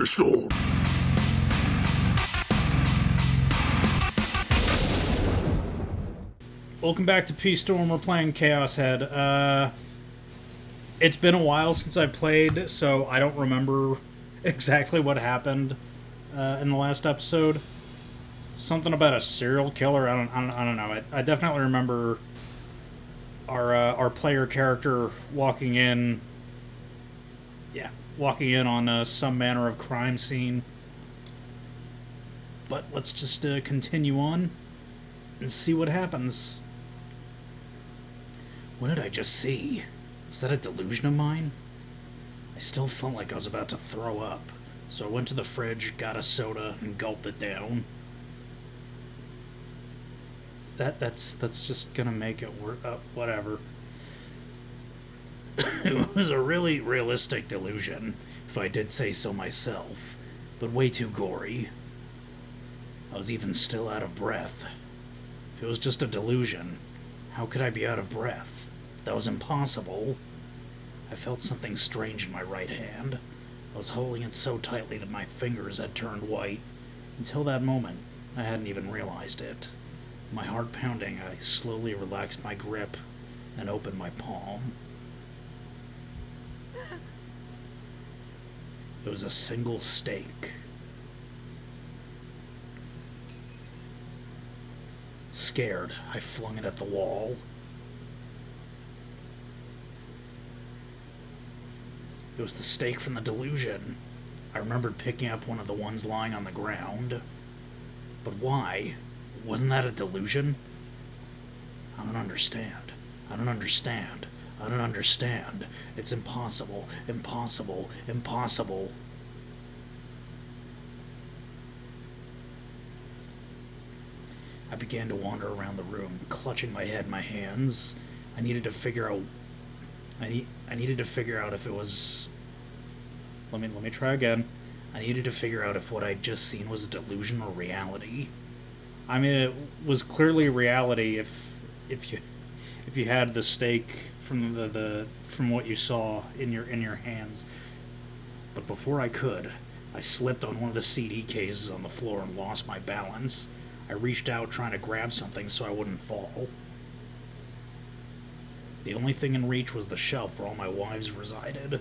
Storm. Welcome back to Peace Storm. We're playing Chaos Head. It's been a while since I've played, so I don't remember exactly what happened in the last episode. Something about a serial killer. I don't know. I definitely remember our player character walking in on some manner of crime scene. But let's just continue on and see what happens. What did I just see? Was that a delusion of mine? I still felt like I was about to throw up, so I went to the fridge, got a soda, and gulped it down. That's just gonna make it work. Whatever. It was a really realistic delusion, if I did say so myself, but way too gory. I was even still out of breath. If it was just a delusion, how could I be out of breath? That was impossible. I felt something strange in my right hand. I was holding it so tightly that my fingers had turned white. Until that moment, I hadn't even realized it. My heart pounding, I slowly relaxed my grip and opened my palm. It was a single stake. Scared, I flung it at the wall. It was the stake from the delusion. I remembered picking up one of the ones lying on the ground. But why? Wasn't that a delusion? I don't understand. I don't understand. I don't understand. It's impossible. Impossible. Impossible. I began to wander around the room, clutching my head in my hands. I needed to figure out if it was... Let me try again. I needed to figure out if what I'd just seen was a delusion or reality. I mean, it was clearly reality if you had the stake from what you saw in your hands. But before I could, I slipped on one of the CD cases on the floor and lost my balance. I reached out trying to grab something so I wouldn't fall. The only thing in reach was the shelf where all my wives resided.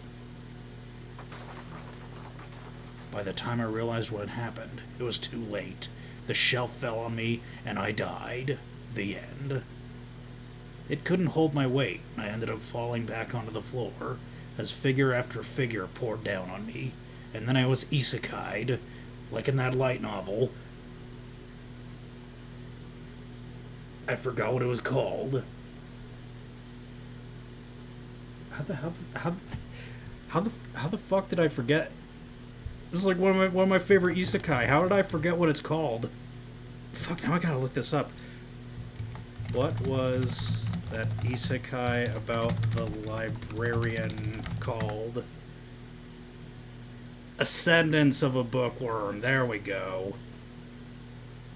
By the time I realized what had happened, it was too late. The shelf fell on me, and I died. The end. It couldn't hold my weight, and I ended up falling back onto the floor, as figure after figure poured down on me, and then I was isekai'd, like in that light novel. I forgot what it was called. How the fuck did I forget? This is like one of my favorite isekai. How did I forget what it's called? Fuck, now I gotta look this up. What was that isekai about the librarian called? Ascendance of a Bookworm. There we go.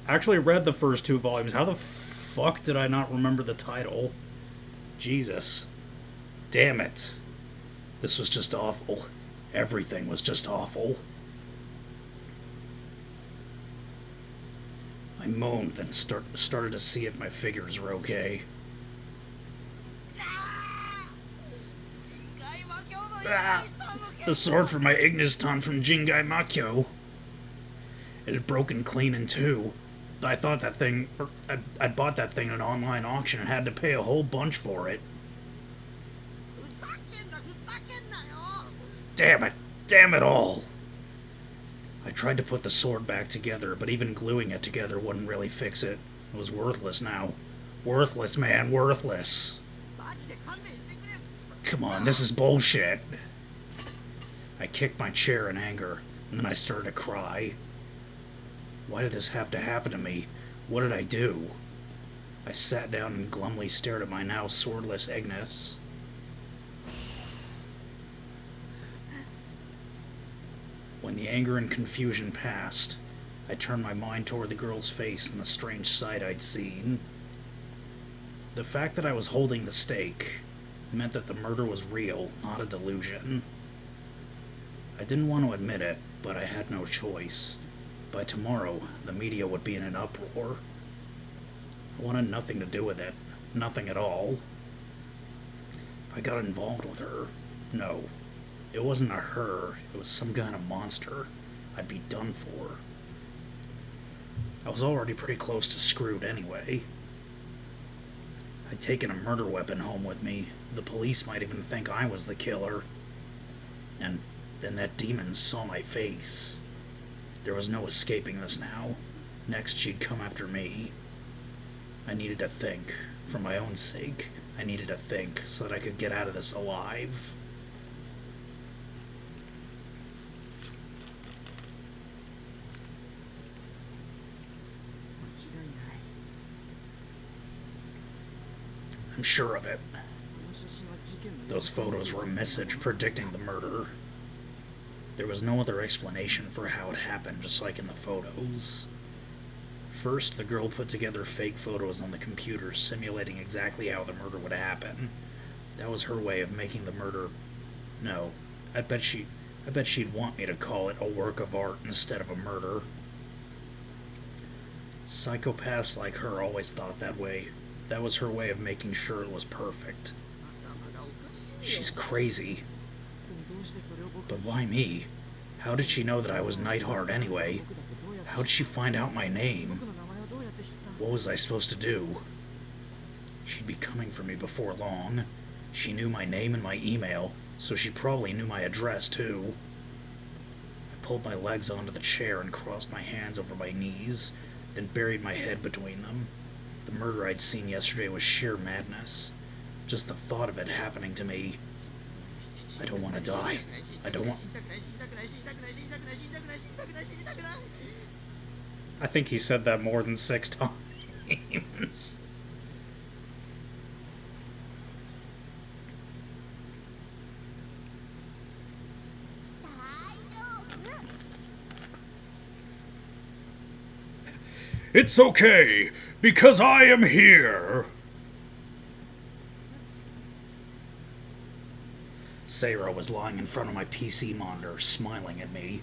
I actually read the first 2 volumes. How the fuck did I not remember the title? Jesus. Damn it. This was just awful. Everything was just awful. I moaned, then started to see if my figures were okay. Ah! The sword from my Igniston from Jingai Makyo. It had broken clean in 2. I thought that thing... I'd bought that thing at an online auction and had to pay a whole bunch for it. Damn it! Damn it all! I tried to put the sword back together, but even gluing it together wouldn't really fix it. It was worthless now. Worthless, man, worthless. Come on, this is bullshit. I kicked my chair in anger, and then I started to cry. Why did this have to happen to me? What did I do? I sat down and glumly stared at my now swordless Ignis. When the anger and confusion passed, I turned my mind toward the girl's face and the strange sight I'd seen. The fact that I was holding the stake meant that the murder was real, not a delusion. I didn't want to admit it, but I had no choice. By tomorrow, the media would be in an uproar. I wanted nothing to do with it. Nothing at all. If I got involved with her, no. It wasn't a her, it was some kind of monster. I'd be done for. I was already pretty close to screwed anyway. I'd taken a murder weapon home with me. The police might even think I was the killer. And then that demon saw my face. There was no escaping this now. Next, she'd come after me. I needed to think. For my own sake, I needed to think so that I could get out of this alive. I'm sure of it. Those photos were a message predicting the murder. There was no other explanation for how it happened, just like in the photos. First, the girl put together fake photos on the computer, simulating exactly how the murder would happen. That was her way of making the murder... No, I bet she'd want me to call it a work of art instead of a murder. Psychopaths like her always thought that way. That was her way of making sure it was perfect. She's crazy. But why me? How did she know that I was Nightheart anyway? How did she find out my name? What was I supposed to do? She'd be coming for me before long. She knew my name and my email, so she probably knew my address too. I pulled my legs onto the chair and crossed my hands over my knees, then buried my head between them. The murder I'd seen yesterday was sheer madness. Just the thought of it happening to me. I don't want to die. I don't want... I think he said that more than 6 times. It's okay, because I am here. Sarah was lying in front of my PC monitor, smiling at me.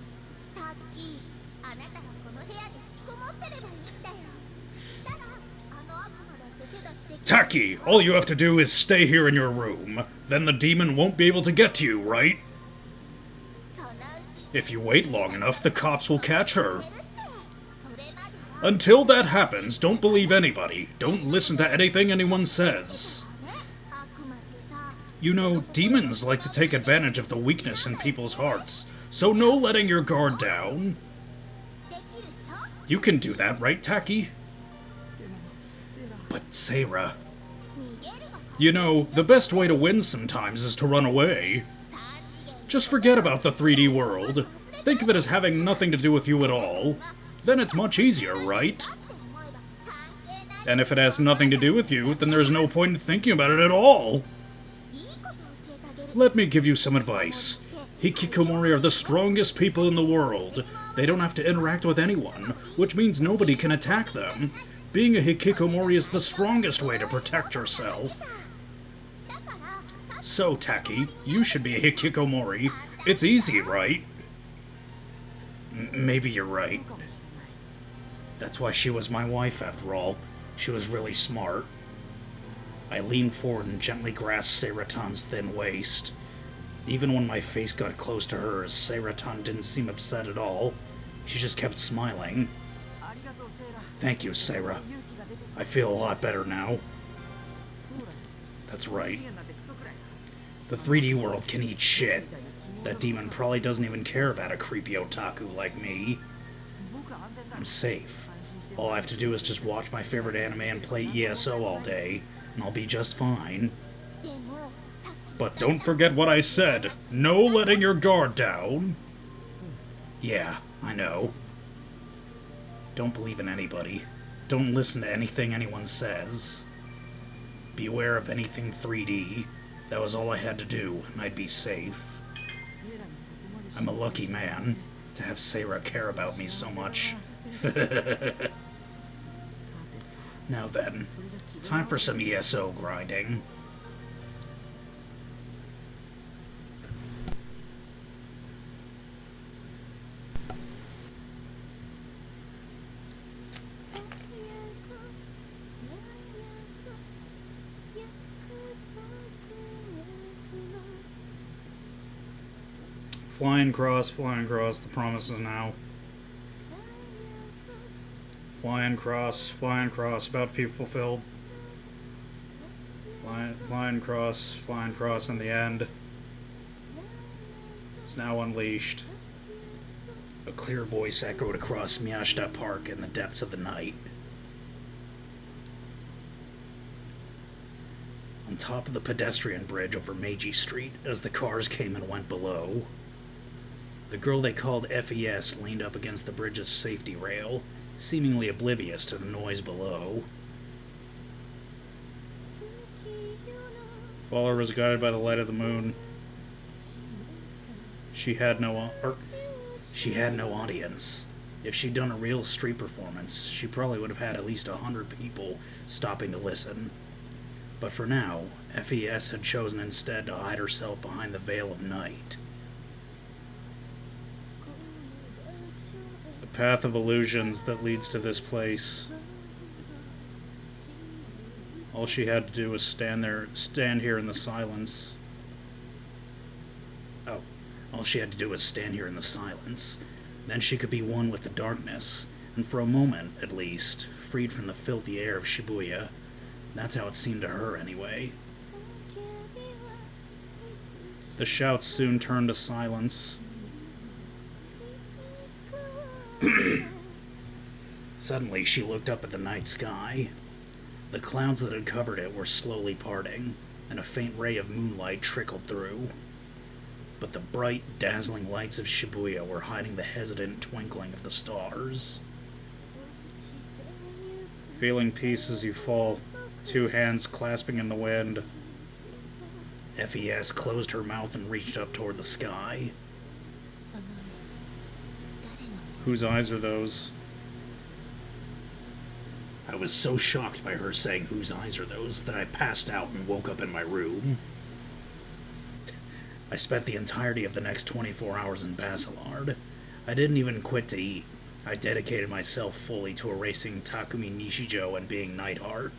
Taki, all you have to do is stay here in your room. Then the demon won't be able to get to you, right? If you wait long enough, the cops will catch her. Until that happens, don't believe anybody. Don't listen to anything anyone says. You know, demons like to take advantage of the weakness in people's hearts, so no letting your guard down. You can do that, right, Taki? But Sarah... You know, the best way to win sometimes is to run away. Just forget about the 3D world. Think of it as having nothing to do with you at all. Then it's much easier, right? And if it has nothing to do with you, then there's no point in thinking about it at all. Let me give you some advice. Hikkikomori are the strongest people in the world. They don't have to interact with anyone, which means nobody can attack them. Being a Hikkikomori is the strongest way to protect yourself. So, Taki, you should be a Hikkikomori. It's easy, right? Maybe you're right. That's why she was my wife, after all. She was really smart. I leaned forward and gently grasped Seiretan's thin waist. Even when my face got close to hers, Seiretan didn't seem upset at all. She just kept smiling. Thank you, Seira. I feel a lot better now. That's right. The 3D world can eat shit. That demon probably doesn't even care about a creepy otaku like me. I'm safe. All I have to do is just watch my favorite anime and play ESO all day, and I'll be just fine. But don't forget what I said. No letting your guard down. Yeah, I know. Don't believe in anybody. Don't listen to anything anyone says. Beware of anything 3D. That was all I had to do, and I'd be safe. I'm a lucky man to have Seira care about me so much. Now then, time for some ESO grinding. Flying cross, the promise is now. Flying cross, about to be fulfilled. Flying cross in the end. It's now unleashed. A clear voice echoed across Miyashita Park in the depths of the night. On top of the pedestrian bridge over Meiji Street, as the cars came and went below, the girl they called FES leaned up against the bridge's safety rail, seemingly oblivious to the noise below. Follower was guided by the light of the moon. She had no audience. If she'd done a real street performance, she probably would have had at least 100 people stopping to listen. But for now, FES had chosen instead to hide herself behind the veil of night. The path of illusions that leads to this place. All she had to do was stand here in the silence. All she had to do was stand here in the silence. Then she could be one with the darkness, and for a moment, at least, freed from the filthy air of Shibuya. That's how it seemed to her, anyway. The shouts soon turned to silence. Suddenly, she looked up at the night sky. The clouds that had covered it were slowly parting, and a faint ray of moonlight trickled through. But the bright, dazzling lights of Shibuya were hiding the hesitant twinkling of the stars. Feeling peace as you fall, two hands clasping in the wind, FES closed her mouth and reached up toward the sky. Whose eyes are those? I was so shocked by her saying whose eyes are those that I passed out and woke up in my room. I spent the entirety of the next 24 hours in Basilard. I didn't even quit to eat. I dedicated myself fully to erasing Takumi Nishijo and being Nightheart.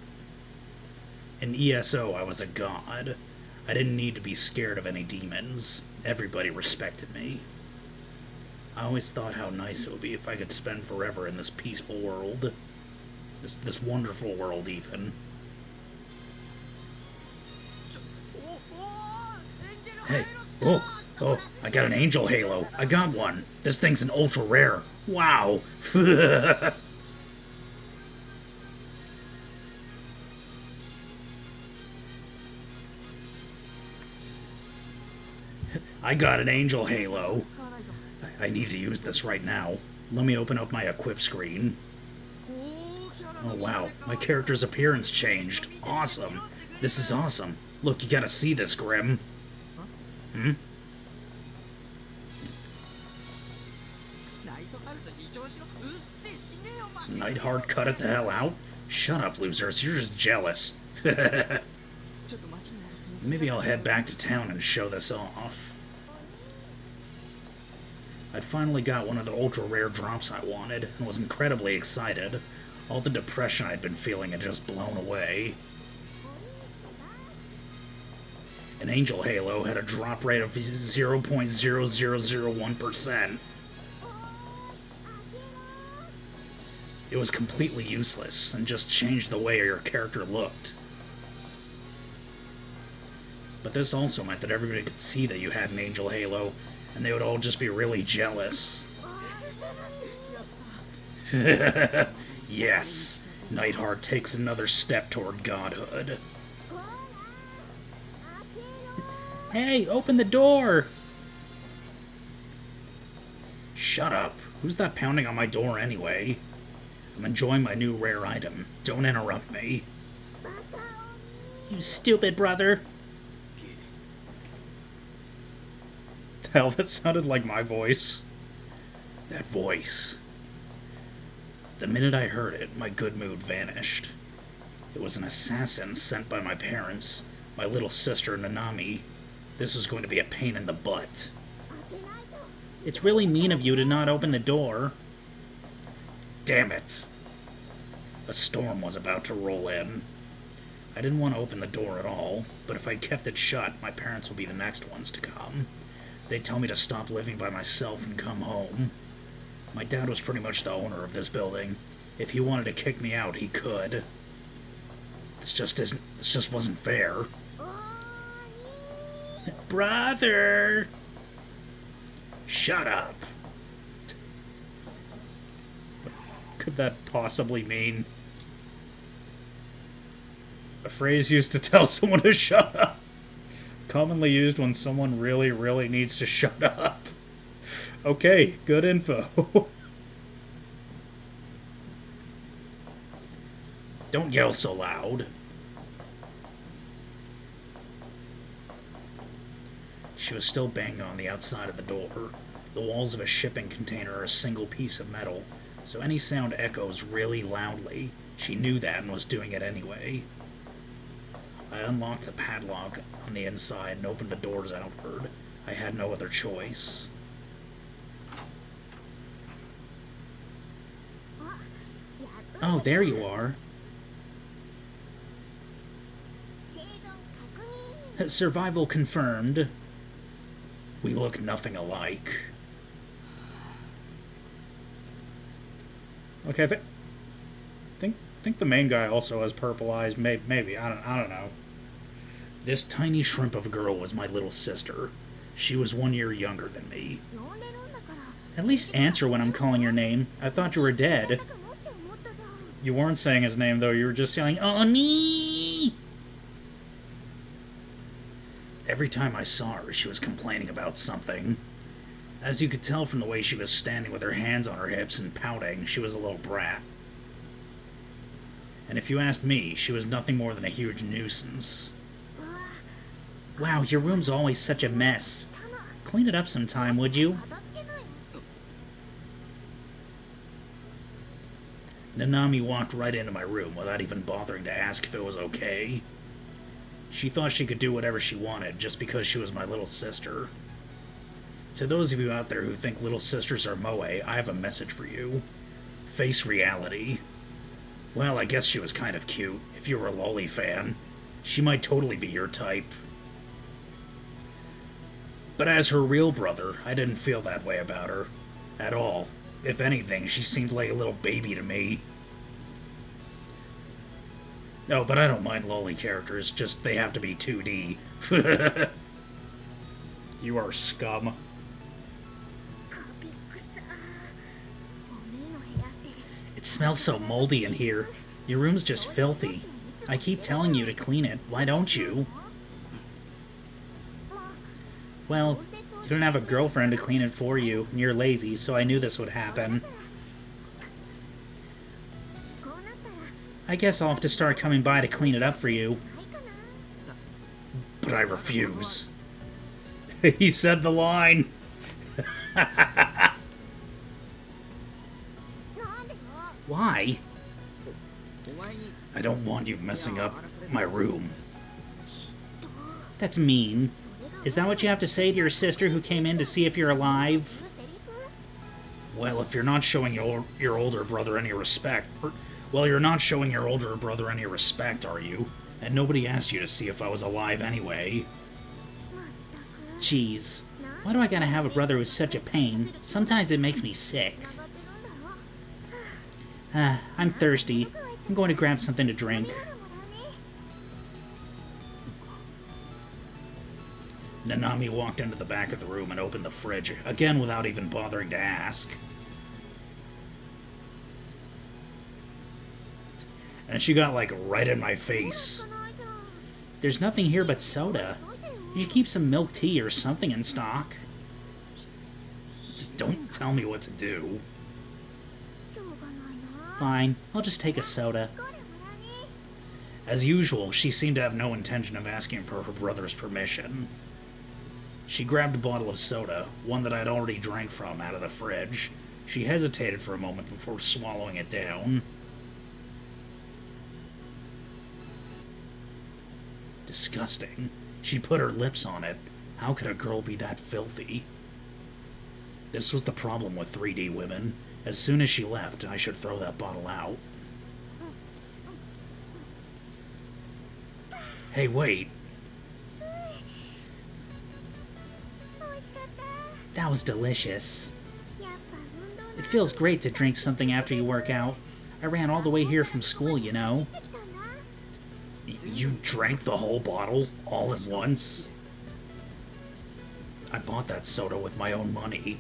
In ESO, I was a god. I didn't need to be scared of any demons. Everybody respected me. I always thought how nice it would be if I could spend forever in this peaceful world. This wonderful world, even. Hey, oh, I got an angel halo. I got one. This thing's an ultra rare. Wow. I got an angel halo. I need to use this right now. Let me open up my equip screen. Oh wow, my character's appearance changed. Awesome. This is awesome. Look, you gotta see this, Grim. Nightheart cut it the hell out? Shut up, losers. You're just jealous. Maybe I'll head back to town and show this off. I'd finally got one of the ultra-rare drops I wanted, and was incredibly excited. All the depression I'd been feeling had just blown away. An Angel Halo had a drop rate of 0.0001%. It was completely useless, and just changed the way your character looked. But this also meant that everybody could see that you had an Angel Halo, and they would all just be really jealous. Yes, Nightheart takes another step toward godhood. Hey, open the door! Shut up. Who's that pounding on my door anyway? I'm enjoying my new rare item. Don't interrupt me. You stupid brother. Hell, that sounded like my voice. That voice. The minute I heard it, my good mood vanished. It was an assassin sent by my parents, my little sister Nanami. This was going to be a pain in the butt. It's really mean of you to not open the door. Damn it. A storm was about to roll in. I didn't want to open the door at all, but if I kept it shut, my parents would be the next ones to come. They'd tell me to stop living by myself and come home. My dad was pretty much the owner of this building. If he wanted to kick me out, he could. This just wasn't fair. Brother! Shut up! What could that possibly mean? A phrase used to tell someone to shut up. Commonly used when someone really, really needs to shut up. Okay, good info. Don't yell so loud. She was still banging on the outside of the door. The walls of a shipping container are a single piece of metal, so any sound echoes really loudly. She knew that and was doing it anyway. I unlocked the padlock on the inside and opened the doors outward. I had no other choice. Oh, there you are. Survival confirmed. We look nothing alike. Okay, I think the main guy also has purple eyes. Maybe I don't know. This tiny shrimp of a girl was my little sister. She was 1 year younger than me. At least answer when I'm calling your name. I thought you were dead. You weren't saying his name though. You were just yelling, "On me!" Every time I saw her, she was complaining about something. As you could tell from the way she was standing with her hands on her hips and pouting, she was a little brat. And if you asked me, she was nothing more than a huge nuisance. Wow, your room's always such a mess. Clean it up sometime, would you? Nanami walked right into my room without even bothering to ask if it was okay. She thought she could do whatever she wanted just because she was my little sister. To those of you out there who think little sisters are moe, I have a message for you. Face reality. Well, I guess she was kind of cute. If you were a loli fan, she might totally be your type. But as her real brother, I didn't feel that way about her. At all. If anything, she seemed like a little baby to me. No, but I don't mind loli characters, just they have to be 2D. You are scum. It smells so moldy in here. Your room's just filthy. I keep telling you to clean it. Why don't you? Well, you don't have a girlfriend to clean it for you, and you're lazy, so I knew this would happen. I guess I'll have to start coming by to clean it up for you. But I refuse. He said the line. Why? I don't want you messing up my room. That's mean. Is that what you have to say to your sister who came in to see if you're alive? Well, if you're not showing your older brother any respect... Well, you're not showing your older brother any respect, are you? And nobody asked you to see if I was alive anyway. Jeez. Why do I gotta have a brother who's such a pain? Sometimes it makes me sick. I'm thirsty. I'm going to grab something to drink. Nanami walked into the back of the room and opened the fridge, again without even bothering to ask. And she got, like, right in my face. There's nothing here but soda. You should keep some milk tea or something in stock. Just don't tell me what to do. Fine, I'll just take a soda. As usual, she seemed to have no intention of asking for her brother's permission. She grabbed a bottle of soda, one that I'd already drank from, out of the fridge. She hesitated for a moment before swallowing it down. Disgusting. She put her lips on it. How could a girl be that filthy? This was the problem with 3D women. As soon as she left, I should throw that bottle out. Hey, wait. That was delicious. It feels great to drink something after you work out. I ran all the way here from school, you know. You drank the whole bottle all at once? I bought that soda with my own money.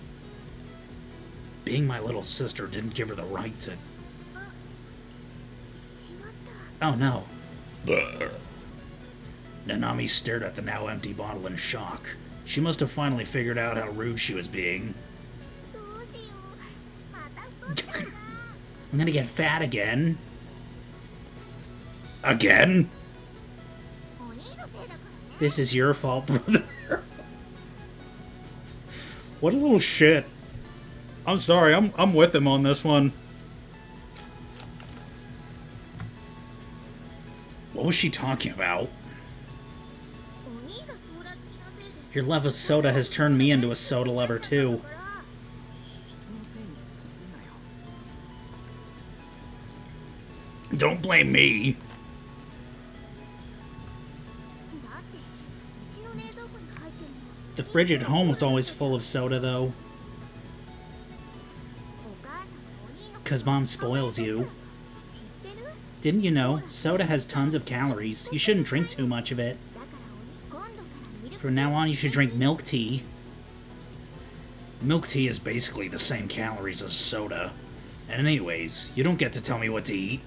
Being my little sister didn't give her the right to... Oh no. Nanami stared at the now empty bottle in shock. She must have finally figured out how rude she was being. I'm gonna get fat again. Again? This is your fault, brother. What a little shit. I'm sorry, I'm with him on this one. What was she talking about? Your love of soda has turned me into a soda lover too. Don't blame me. The fridge at home was always full of soda, though. 'Cause Mom spoils you. Didn't you know? Soda has tons of calories. You shouldn't drink too much of it. From now on, you should drink milk tea. Milk tea is basically the same calories as soda. And anyways, you don't get to tell me what to eat.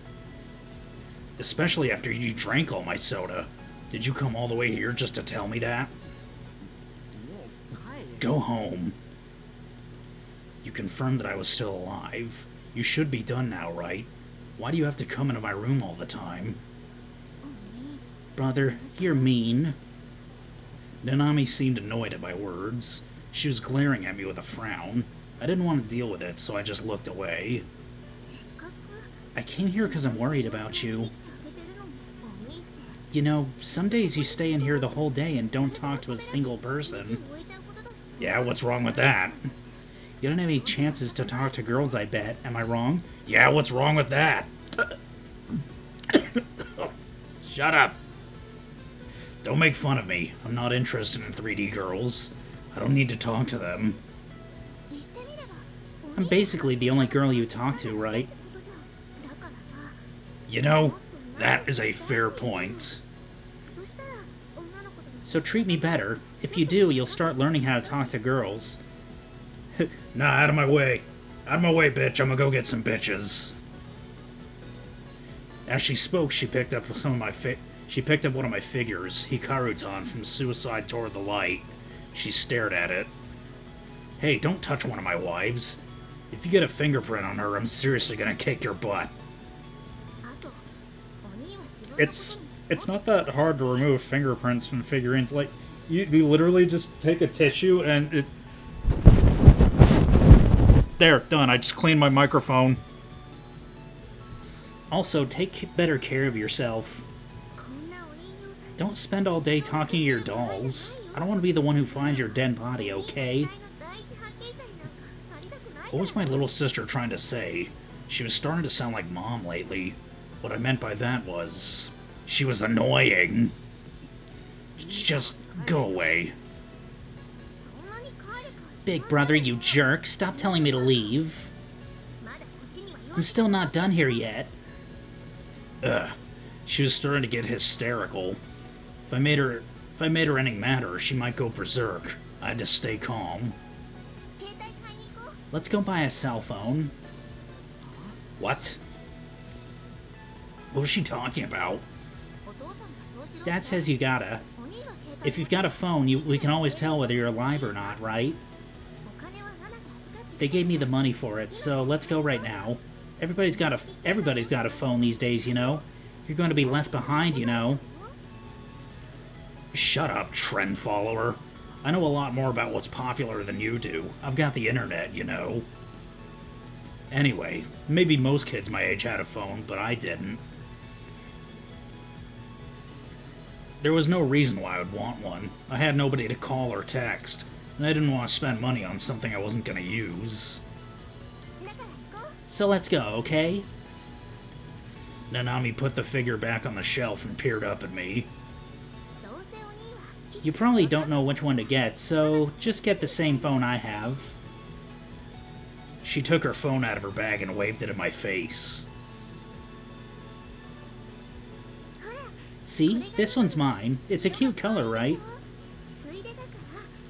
Especially after you drank all my soda. Did you come all the way here just to tell me that? Go home. You confirmed that I was still alive. You should be done now, right? Why do you have to come into my room all the time? Brother, you're mean. Nanami seemed annoyed at my words. She was glaring at me with a frown. I didn't want to deal with it, so I just looked away. I came here because I'm worried about you. You know, some days you stay in here the whole day and don't talk to a single person. Yeah, what's wrong with that? You don't have any chances to talk to girls, I bet. Am I wrong? Yeah, what's wrong with that? Shut up. Don't make fun of me. I'm not interested in 3D girls. I don't need to talk to them. I'm basically the only girl you talk to, right? You know, that is a fair point. So treat me better. If you do, you'll start learning how to talk to girls. Nah, out of my way. Out of my way, bitch. I'm gonna go get some bitches. As she spoke, she picked up one of my figures, Hikaru-tan from Suicide Toward the Light. She stared at it. Hey, don't touch one of my wives. If you get a fingerprint on her, I'm seriously gonna kick your butt. It's not that hard to remove fingerprints from figurines. Like, you literally just take a tissue and it... There, done. I just cleaned my microphone. Also, take better care of yourself. Don't spend all day talking to your dolls. I don't want to be the one who finds your dead body, okay? What was my little sister trying to say? She was starting to sound like Mom lately. What I meant by that was... she was annoying. Just go away. Big brother, you jerk. Stop telling me to leave. I'm still not done here yet. Ugh. She was starting to get hysterical. If I made her any madder, she might go berserk. I had to stay calm. Let's go buy a cell phone. What? What was she talking about? Dad says you gotta. If you've got a phone, we can always tell whether you're alive or not, right? They gave me the money for it, so let's go right now. Everybody's got a phone these days, you know. You're going to be left behind, you know. Shut up, trend follower. I know a lot more about what's popular than you do. I've got the internet, you know. Anyway, maybe most kids my age had a phone, but I didn't. There was no reason why I would want one. I had nobody to call or text, and I didn't want to spend money on something I wasn't going to use. So let's go, okay? Nanami put the figure back on the shelf and peered up at me. You probably don't know which one to get, so just get the same phone I have. She took her phone out of her bag and waved it in my face. See? This one's mine. It's a cute color, right?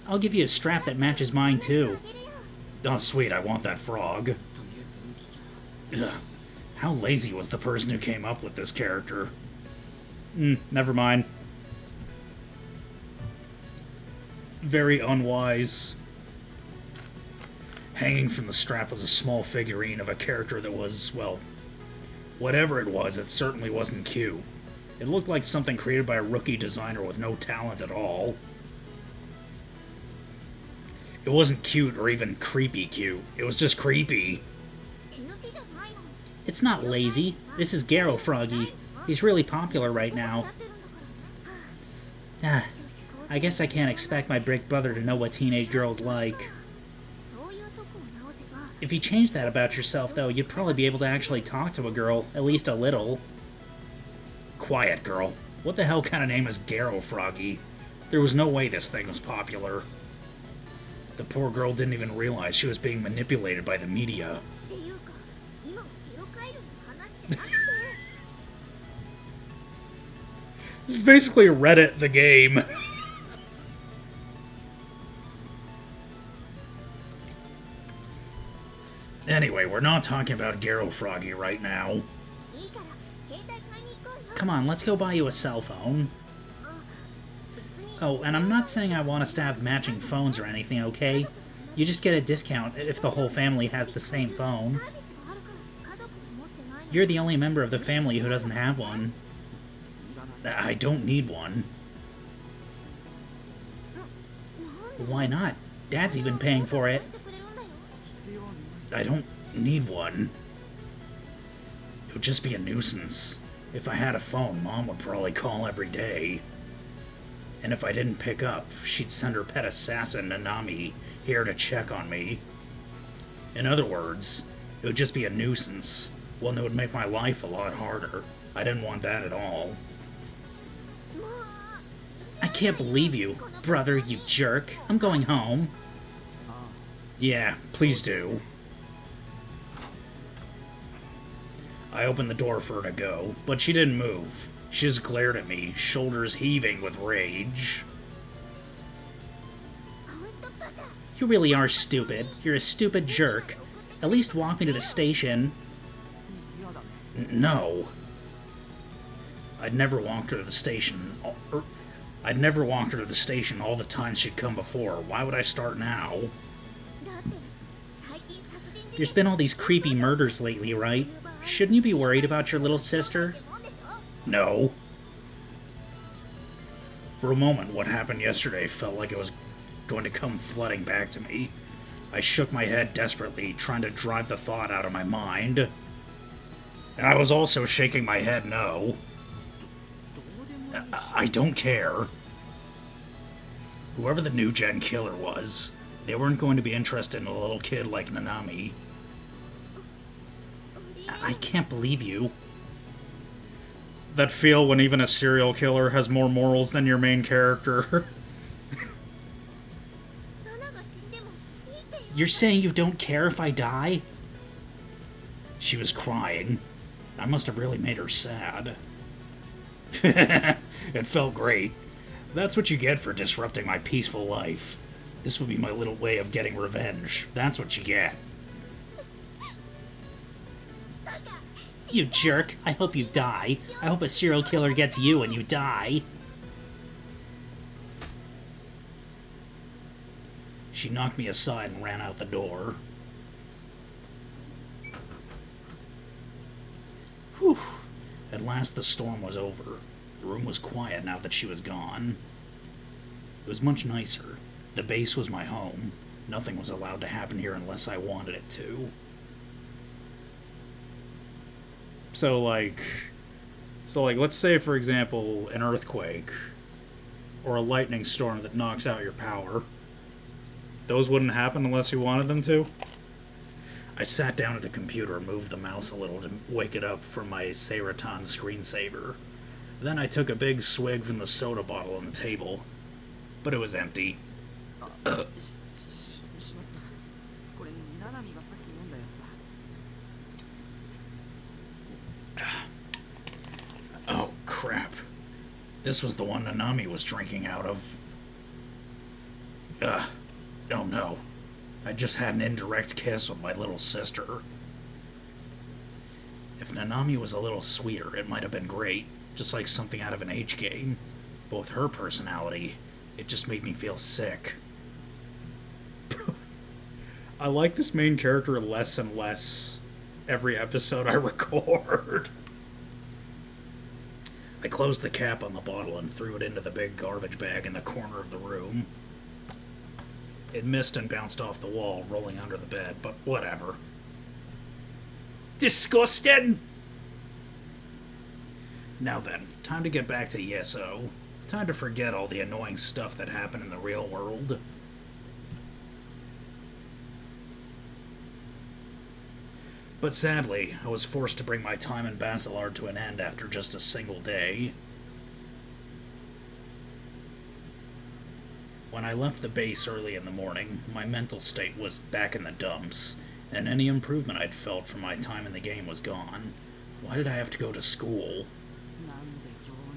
I'll give you a strap that matches mine, too. Oh, sweet, I want that frog. Ugh. How lazy was the person who came up with this character? Never mind. Very unwise. Hanging from the strap was a small figurine of a character that was, well, whatever it was, it certainly wasn't cute. It looked like something created by a rookie designer with no talent at all. It wasn't cute or even creepy cute. It was just creepy. It's not lazy. This is Garo Froggy. He's really popular right now. I guess I can't expect my big brother to know what teenage girls like. If you changed that about yourself, though, you'd probably be able to actually talk to a girl, at least a little. Quiet, girl. What the hell kind of name is Garo Froggy? There was no way this thing was popular. The poor girl didn't even realize she was being manipulated by the media. This is basically Reddit the game. Anyway, we're not talking about Garo Froggy right now. Come on, let's go buy you a cell phone. Oh, and I'm not saying I want us to have matching phones or anything, okay? You just get a discount if the whole family has the same phone. You're the only member of the family who doesn't have one. I don't need one. Why not? Dad's even paying for it. I don't need one. It would just be a nuisance. If I had a phone, Mom would probably call every day. And if I didn't pick up, she'd send her pet assassin, Nanami, here to check on me. In other words, it would just be a nuisance. One that would make my life a lot harder. I didn't want that at all. I can't believe you. Brother, you jerk. I'm going home. Yeah, please do. I opened the door for her to go, but she didn't move. She just glared at me, shoulders heaving with rage. You really are stupid. You're a stupid jerk. At least walk me to the station. No. I'd never walked her to the station. I'd never walked her to the station all the times she'd come before. Why would I start now? There's been all these creepy murders lately, right? Shouldn't you be worried about your little sister? No. For a moment, what happened yesterday felt like it was going to come flooding back to me. I shook my head desperately, trying to drive the thought out of my mind. And I was also shaking my head no. I don't care. Whoever the new gen killer was, they weren't going to be interested in a little kid like Nanami. I can't believe you. That feel when even a serial killer has more morals than your main character. You're saying you don't care if I die? She was crying. I must have really made her sad. It felt great. That's what you get for disrupting my peaceful life. This would be my little way of getting revenge. That's what you get. You jerk. I hope you die. I hope a serial killer gets you and you die. She knocked me aside and ran out the door. Whew. At last the storm was over. The room was quiet now that she was gone. It was much nicer. The base was my home. Nothing was allowed to happen here unless I wanted it to. So, let's say, for example, an earthquake or a lightning storm that knocks out your power. Those wouldn't happen unless you wanted them to? I sat down at the computer and moved the mouse a little to wake it up from my Seraton screensaver. Then I took a big swig from the soda bottle on the table. but it was empty. しまった。これナナミがさっき飲んだやつだ。 Oh, crap. This was the one Nanami was drinking out of. Oh no. I just had an indirect kiss with my little sister. If Nanami was a little sweeter, it might have been great, just like something out of an H game. But with her personality, it just made me feel sick. I like this main character less and less every episode I record. I closed the cap on the bottle and threw it into the big garbage bag in the corner of the room. It missed and bounced off the wall, rolling under the bed, but whatever. Disgusting! Now then, time to get back to ESO. Time to forget all the annoying stuff that happened in the real world. But sadly, I was forced to bring my time in Basilard to an end after just a single day. When I left the base early in the morning, my mental state was back in the dumps, and any improvement I'd felt from my time in the game was gone. Why did I have to go to school?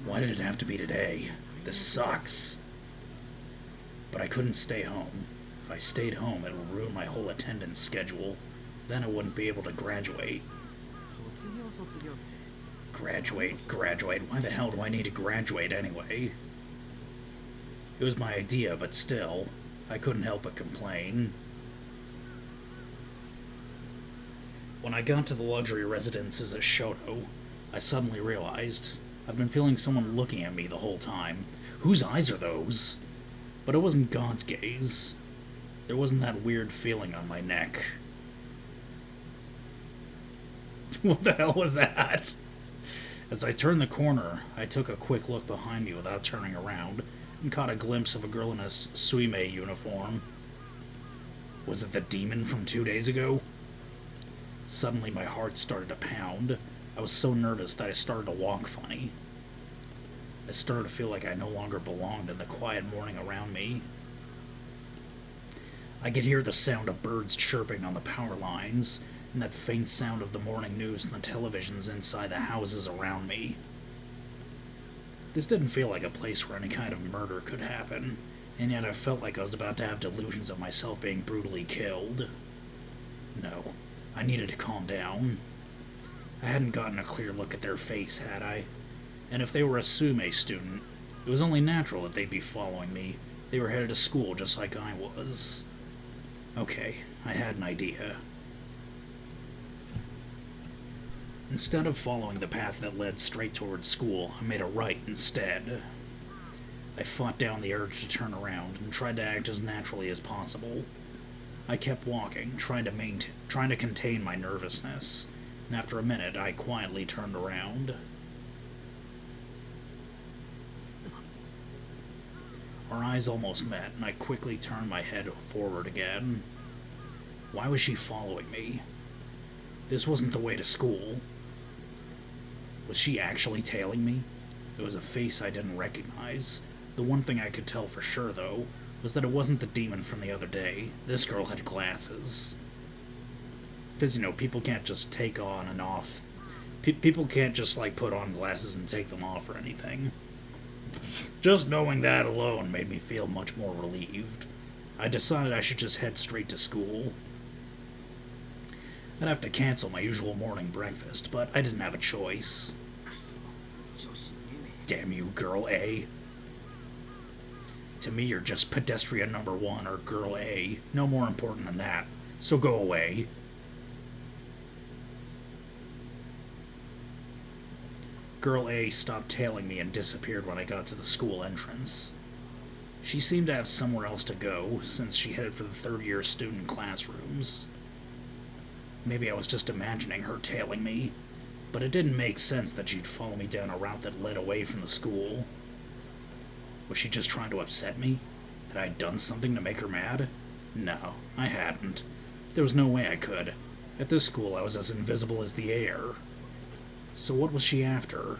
Why did it have to be today? This sucks. But I couldn't stay home. If I stayed home, it would ruin my whole attendance schedule. Then I wouldn't be able to graduate. Graduate. Why the hell do I need to graduate anyway? It was my idea, but still, I couldn't help but complain. When I got to the luxury residences at Shoto, I suddenly realized I've been feeling someone looking at me the whole time. Whose eyes are those? But it wasn't God's gaze. There wasn't that weird feeling on my neck. What the hell was that? As I turned the corner, I took a quick look behind me without turning around, and caught a glimpse of a girl in a Suime uniform. Was it the demon from 2 days ago? Suddenly my heart started to pound. I was so nervous that I started to walk funny. I started to feel like I no longer belonged in the quiet morning around me. I could hear the sound of birds chirping on the power lines, and that faint sound of the morning news and the televisions inside the houses around me. This didn't feel like a place where any kind of murder could happen, and yet I felt like I was about to have delusions of myself being brutally killed. No, I needed to calm down. I hadn't gotten a clear look at their face, had I? And if they were a Sume student, it was only natural that they'd be following me. They were headed to school just like I was. Okay, I had an idea. Instead of following the path that led straight towards school, I made a right instead. I fought down the urge to turn around and tried to act as naturally as possible. I kept walking, trying to contain my nervousness, and after a minute I quietly turned around. Our eyes almost met, and I quickly turned my head forward again. Why was she following me? This wasn't the way to school. Was she actually tailing me? It was a face I didn't recognize. The one thing I could tell for sure, though, was that it wasn't the demon from the other day. This girl had glasses. Because, people can't just take on and off. People can't just, put on glasses and take them off or anything. Just knowing that alone made me feel much more relieved. I decided I should just head straight to school. I'd have to cancel my usual morning breakfast, but I didn't have a choice. Damn you, Girl A. To me, you're just pedestrian number 1 or Girl A. No more important than that. So go away. Girl A stopped tailing me and disappeared when I got to the school entrance. She seemed to have somewhere else to go, since she headed for the third-year student classrooms. Maybe I was just imagining her tailing me, but it didn't make sense that she'd follow me down a route that led away from the school. Was she just trying to upset me? Had I done something to make her mad? No, I hadn't. There was no way I could. At this school, I was as invisible as the air. So what was she after?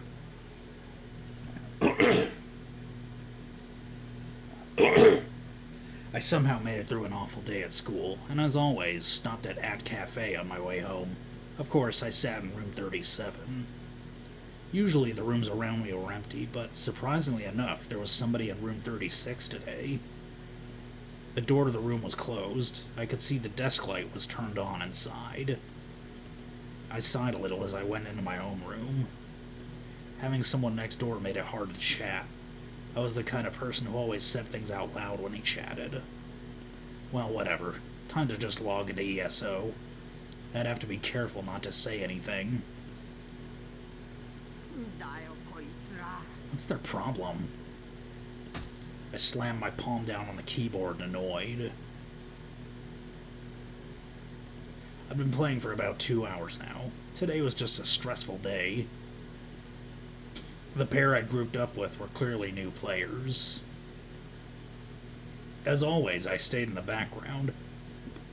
I somehow made it through an awful day at school, and as always, stopped at Cafe on my way home. Of course, I sat in room 37. Usually the rooms around me were empty, but surprisingly enough, there was somebody in room 36 today. The door to the room was closed. I could see the desk light was turned on inside. I sighed a little as I went into my own room. Having someone next door made it hard to chat. I was the kind of person who always said things out loud when he chatted. Well, whatever. Time to just log into ESO. I'd have to be careful not to say anything. What's their problem? I slammed my palm down on the keyboard, annoyed. I've been playing for about 2 hours now. Today was just a stressful day. The pair I'd grouped up with were clearly new players. As always, I stayed in the background,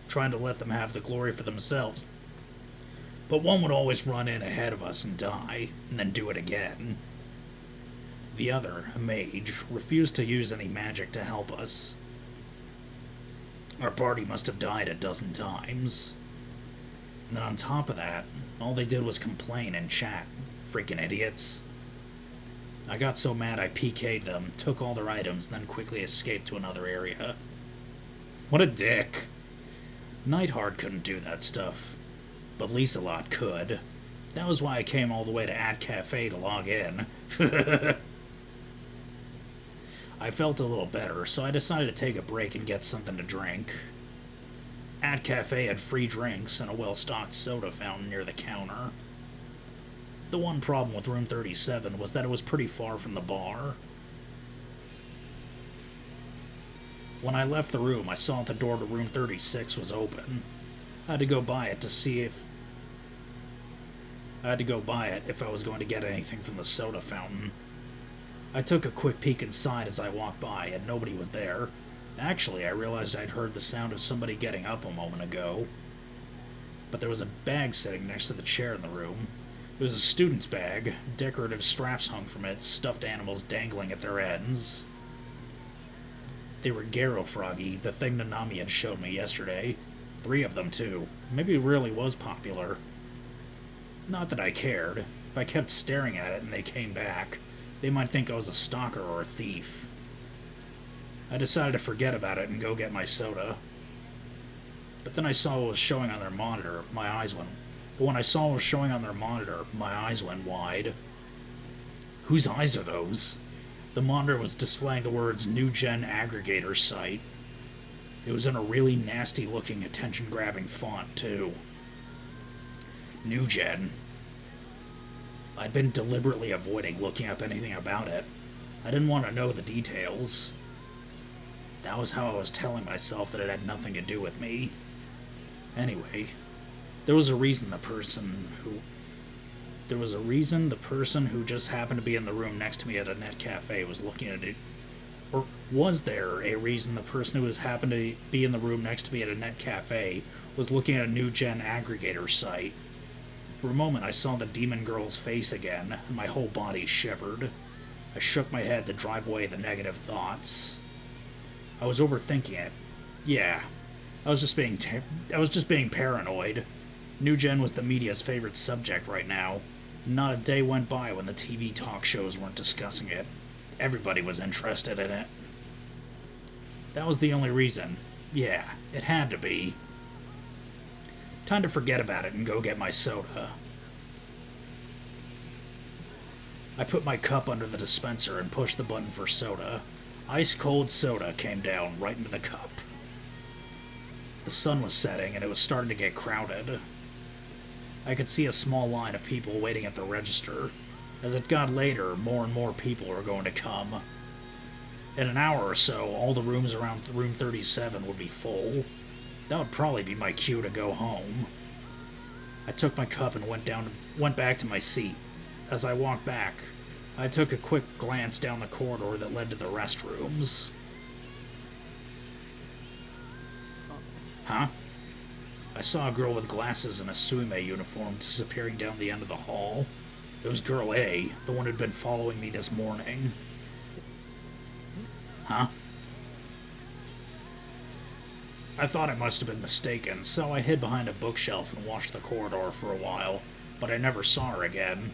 trying to let them have the glory for themselves. But one would always run in ahead of us and die, and then do it again. The other, a mage, refused to use any magic to help us. Our party must have died a dozen times. And then on top of that, all they did was complain and chat. Freaking idiots. I got so mad I PK'd them, took all their items, then quickly escaped to another area. What a dick. Nightheart couldn't do that stuff, but Lieselot could. That was why I came all the way to Cafe to log in. I felt a little better, so I decided to take a break and get something to drink. Cafe had free drinks and a well-stocked soda fountain near the counter. The one problem with room 37 was that it was pretty far from the bar. When I left the room, I saw that the door to room 36 was open. I had to go by it if I was going to get anything from the soda fountain. I took a quick peek inside as I walked by, and nobody was there. Actually, I realized I'd heard the sound of somebody getting up a moment ago. But there was a bag sitting next to the chair in the room. It was a student's bag, decorative straps hung from it, stuffed animals dangling at their ends. They were Garo Froggy, the thing Nanami had showed me yesterday. 3 of them, too. Maybe it really was popular. Not that I cared. If I kept staring at it and they came back, they might think I was a stalker or a thief. I decided to forget about it and go get my soda. But then I saw what was showing on their monitor, my eyes went wide. Whose eyes are those? The monitor was displaying the words New Gen Aggregator Site. It was in a really nasty-looking, attention-grabbing font, too. New Gen. I'd been deliberately avoiding looking up anything about it. I didn't want to know the details. That was how I was telling myself that it had nothing to do with me. Anyway, there was a reason the person who just happened to be in the room next to me at a net cafe was looking at it. Or was there a reason the person who happened to be in the room next to me at a net cafe was looking at a New Gen Aggregator site? For a moment I saw the demon girl's face again, and my whole body shivered. I shook my head to drive away the negative thoughts. I was overthinking it. Yeah, I was just being paranoid. New Gen was the media's favorite subject right now. Not a day went by when the TV talk shows weren't discussing it. Everybody was interested in it. That was the only reason. Yeah, it had to be. Time to forget about it and go get my soda. I put my cup under the dispenser and pushed the button for soda. Ice-cold soda came down right into the cup. The sun was setting and it was starting to get crowded. I could see a small line of people waiting at the register. As it got later, more and more people were going to come. In an hour or so, all the rooms around room 37 would be full. That would probably be my cue to go home. I took my cup and went back to my seat. As I walked back, I took a quick glance down the corridor that led to the restrooms. Huh? I saw a girl with glasses and a Suime uniform disappearing down the end of the hall. It was Girl A, the one who'd been following me this morning. Huh? I thought I must have been mistaken, so I hid behind a bookshelf and watched the corridor for a while, but I never saw her again.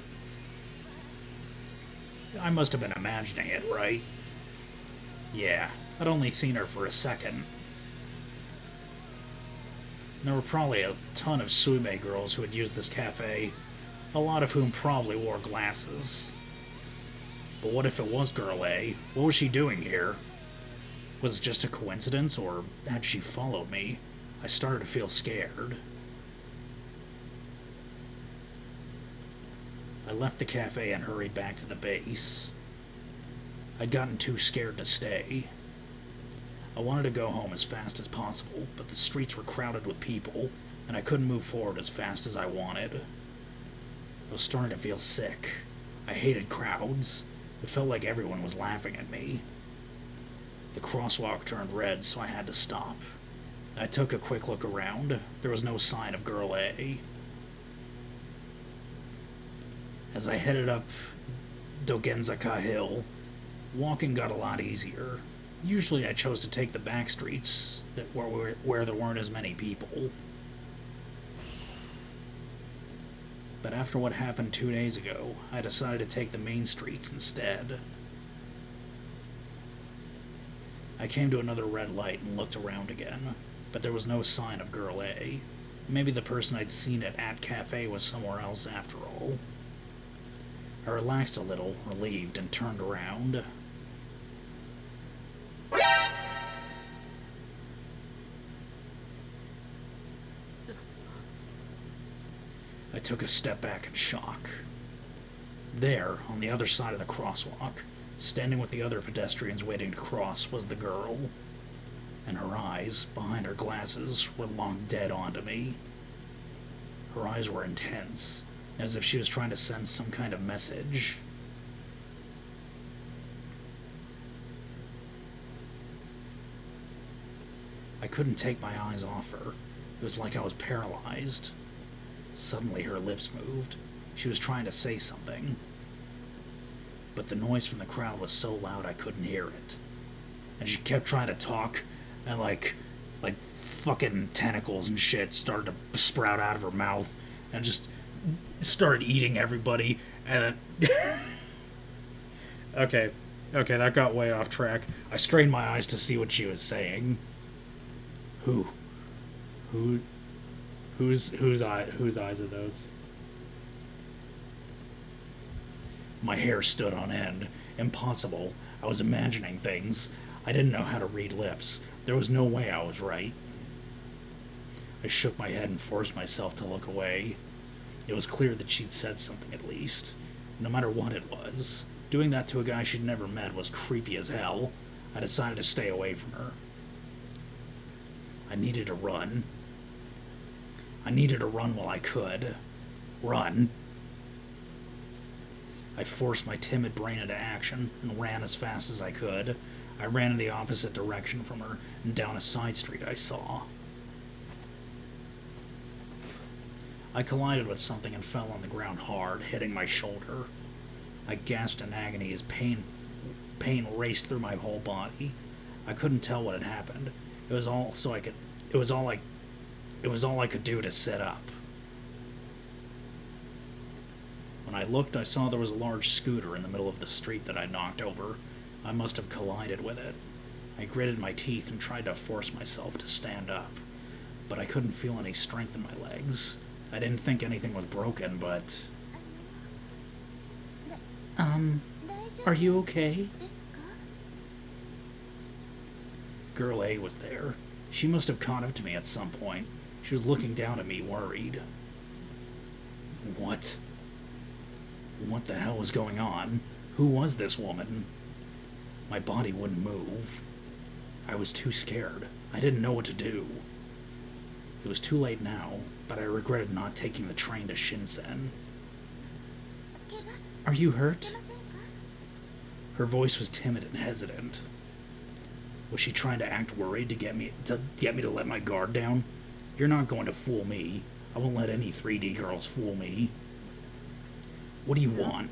I must have been imagining it, right? Yeah, I'd only seen her for a second. There were probably a ton of Suime girls who had used this cafe, a lot of whom probably wore glasses. But what if it was Girl A? What was she doing here? Was it just a coincidence, or had she followed me? I started to feel scared. I left the cafe and hurried back to the base. I'd gotten too scared to stay. I wanted to go home as fast as possible, but the streets were crowded with people, and I couldn't move forward as fast as I wanted. I was starting to feel sick. I hated crowds. It felt like everyone was laughing at me. The crosswalk turned red, so I had to stop. I took a quick look around. There was no sign of Girl A. As I headed up Dogenzaka Hill, walking got a lot easier. Usually I chose to take the back streets where there weren't as many people. But after what happened 2 days ago, I decided to take the main streets instead. I came to another red light and looked around again, but there was no sign of Girl A. Maybe the person I'd seen at Cafe was somewhere else after all. I relaxed a little, relieved, and turned around. I took a step back in shock. There, on the other side of the crosswalk, standing with the other pedestrians waiting to cross, was the girl. And her eyes, behind her glasses, were locked dead onto me. Her eyes were intense, as if she was trying to send some kind of message. I couldn't take my eyes off her. It was like I was paralyzed. Suddenly her lips moved. She was trying to say something. But the noise from the crowd was so loud I couldn't hear it. And she kept trying to talk, and like fucking tentacles and shit started to sprout out of her mouth, and just started eating everybody, and then... Okay, that got way off track. I strained my eyes to see what she was saying. Whose eyes are those? My hair stood on end. Impossible. I was imagining things. I didn't know how to read lips. There was no way I was right. I shook my head and forced myself to look away. It was clear that she'd said something at least. No matter what it was. Doing that to a guy she'd never met was creepy as hell. I decided to stay away from her. I needed to run. I needed to run while I could. Run. I forced my timid brain into action and ran as fast as I could. I ran in the opposite direction from her and down a side street I saw. I collided with something and fell on the ground hard, hitting my shoulder. I gasped in agony as pain raced through my whole body. I couldn't tell what had happened. It was all I could do to sit up. When I looked, I saw there was a large scooter in the middle of the street that I knocked over. I must have collided with it. I gritted my teeth and tried to force myself to stand up, but I couldn't feel any strength in my legs. I didn't think anything was broken, but... Are you okay? Girl A was there. She must have caught up to me at some point. She was looking down at me, worried. What? What the hell was going on? Who was this woman? My body wouldn't move. I was too scared. I didn't know what to do. It was too late now, but I regretted not taking the train to Shinsen. Are you hurt? Her voice was timid and hesitant. Was she trying to act worried to get me to let my guard down? You're not going to fool me. I won't let any 3D girls fool me. What do you want?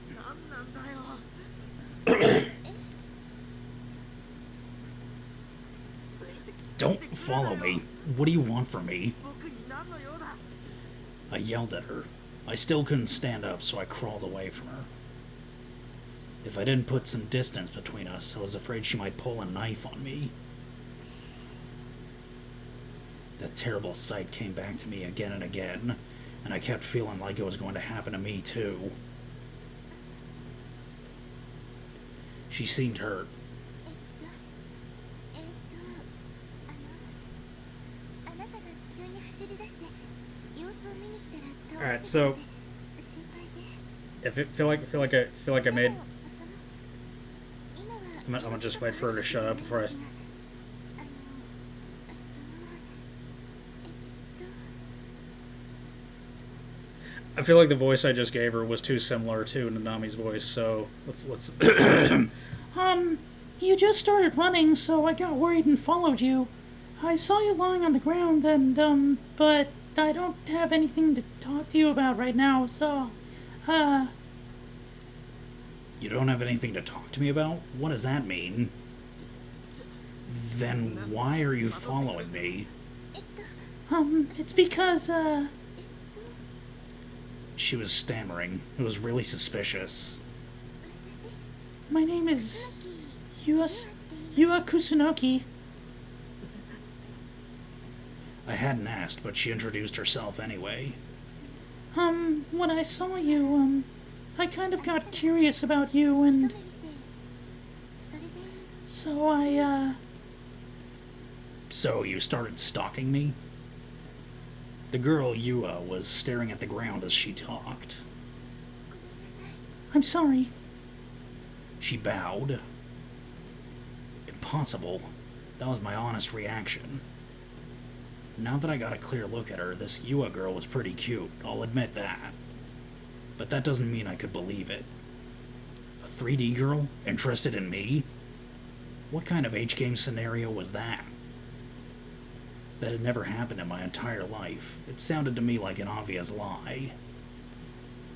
Don't follow me. What do you want from me? 僕に何の用だ。 I yelled at her. I still couldn't stand up, so I crawled away from her. If I didn't put some distance between us, I was afraid she might pull a knife on me. That terrible sight came back to me again and again, and I kept feeling like it was going to happen to me too. She seemed hurt. あなたが急に走り出して様子を見に来たら All right, so 心配で if it feel like I made. でも今は I'm gonna just wait for her to shut up before I. あの I feel like the voice I just gave her was too similar to Nanami's voice, so let's. You just started running, so I got worried and followed you. I saw you lying on the ground, and, but I don't have anything to talk to you about right now, so, You don't have anything to talk to me about? What does that mean? Then why are you following me? it's because, She was stammering. It was really suspicious. 私 my name is ユ Yua Kusunoki. I hadn't asked, but she introduced herself anyway. When I saw you, I kind of got curious about you, and 一目見てそれで so I, So you started stalking me? The girl, Yua, was staring at the ground as she talked. ごめんなさい I'm sorry. She bowed. Impossible. That was my honest reaction. Now that I got a clear look at her, this Yua girl was pretty cute, I'll admit that. But that doesn't mean I could believe it. A 3D girl? Interested in me? What kind of H-game scenario was that? That had never happened in my entire life. It sounded to me like an obvious lie.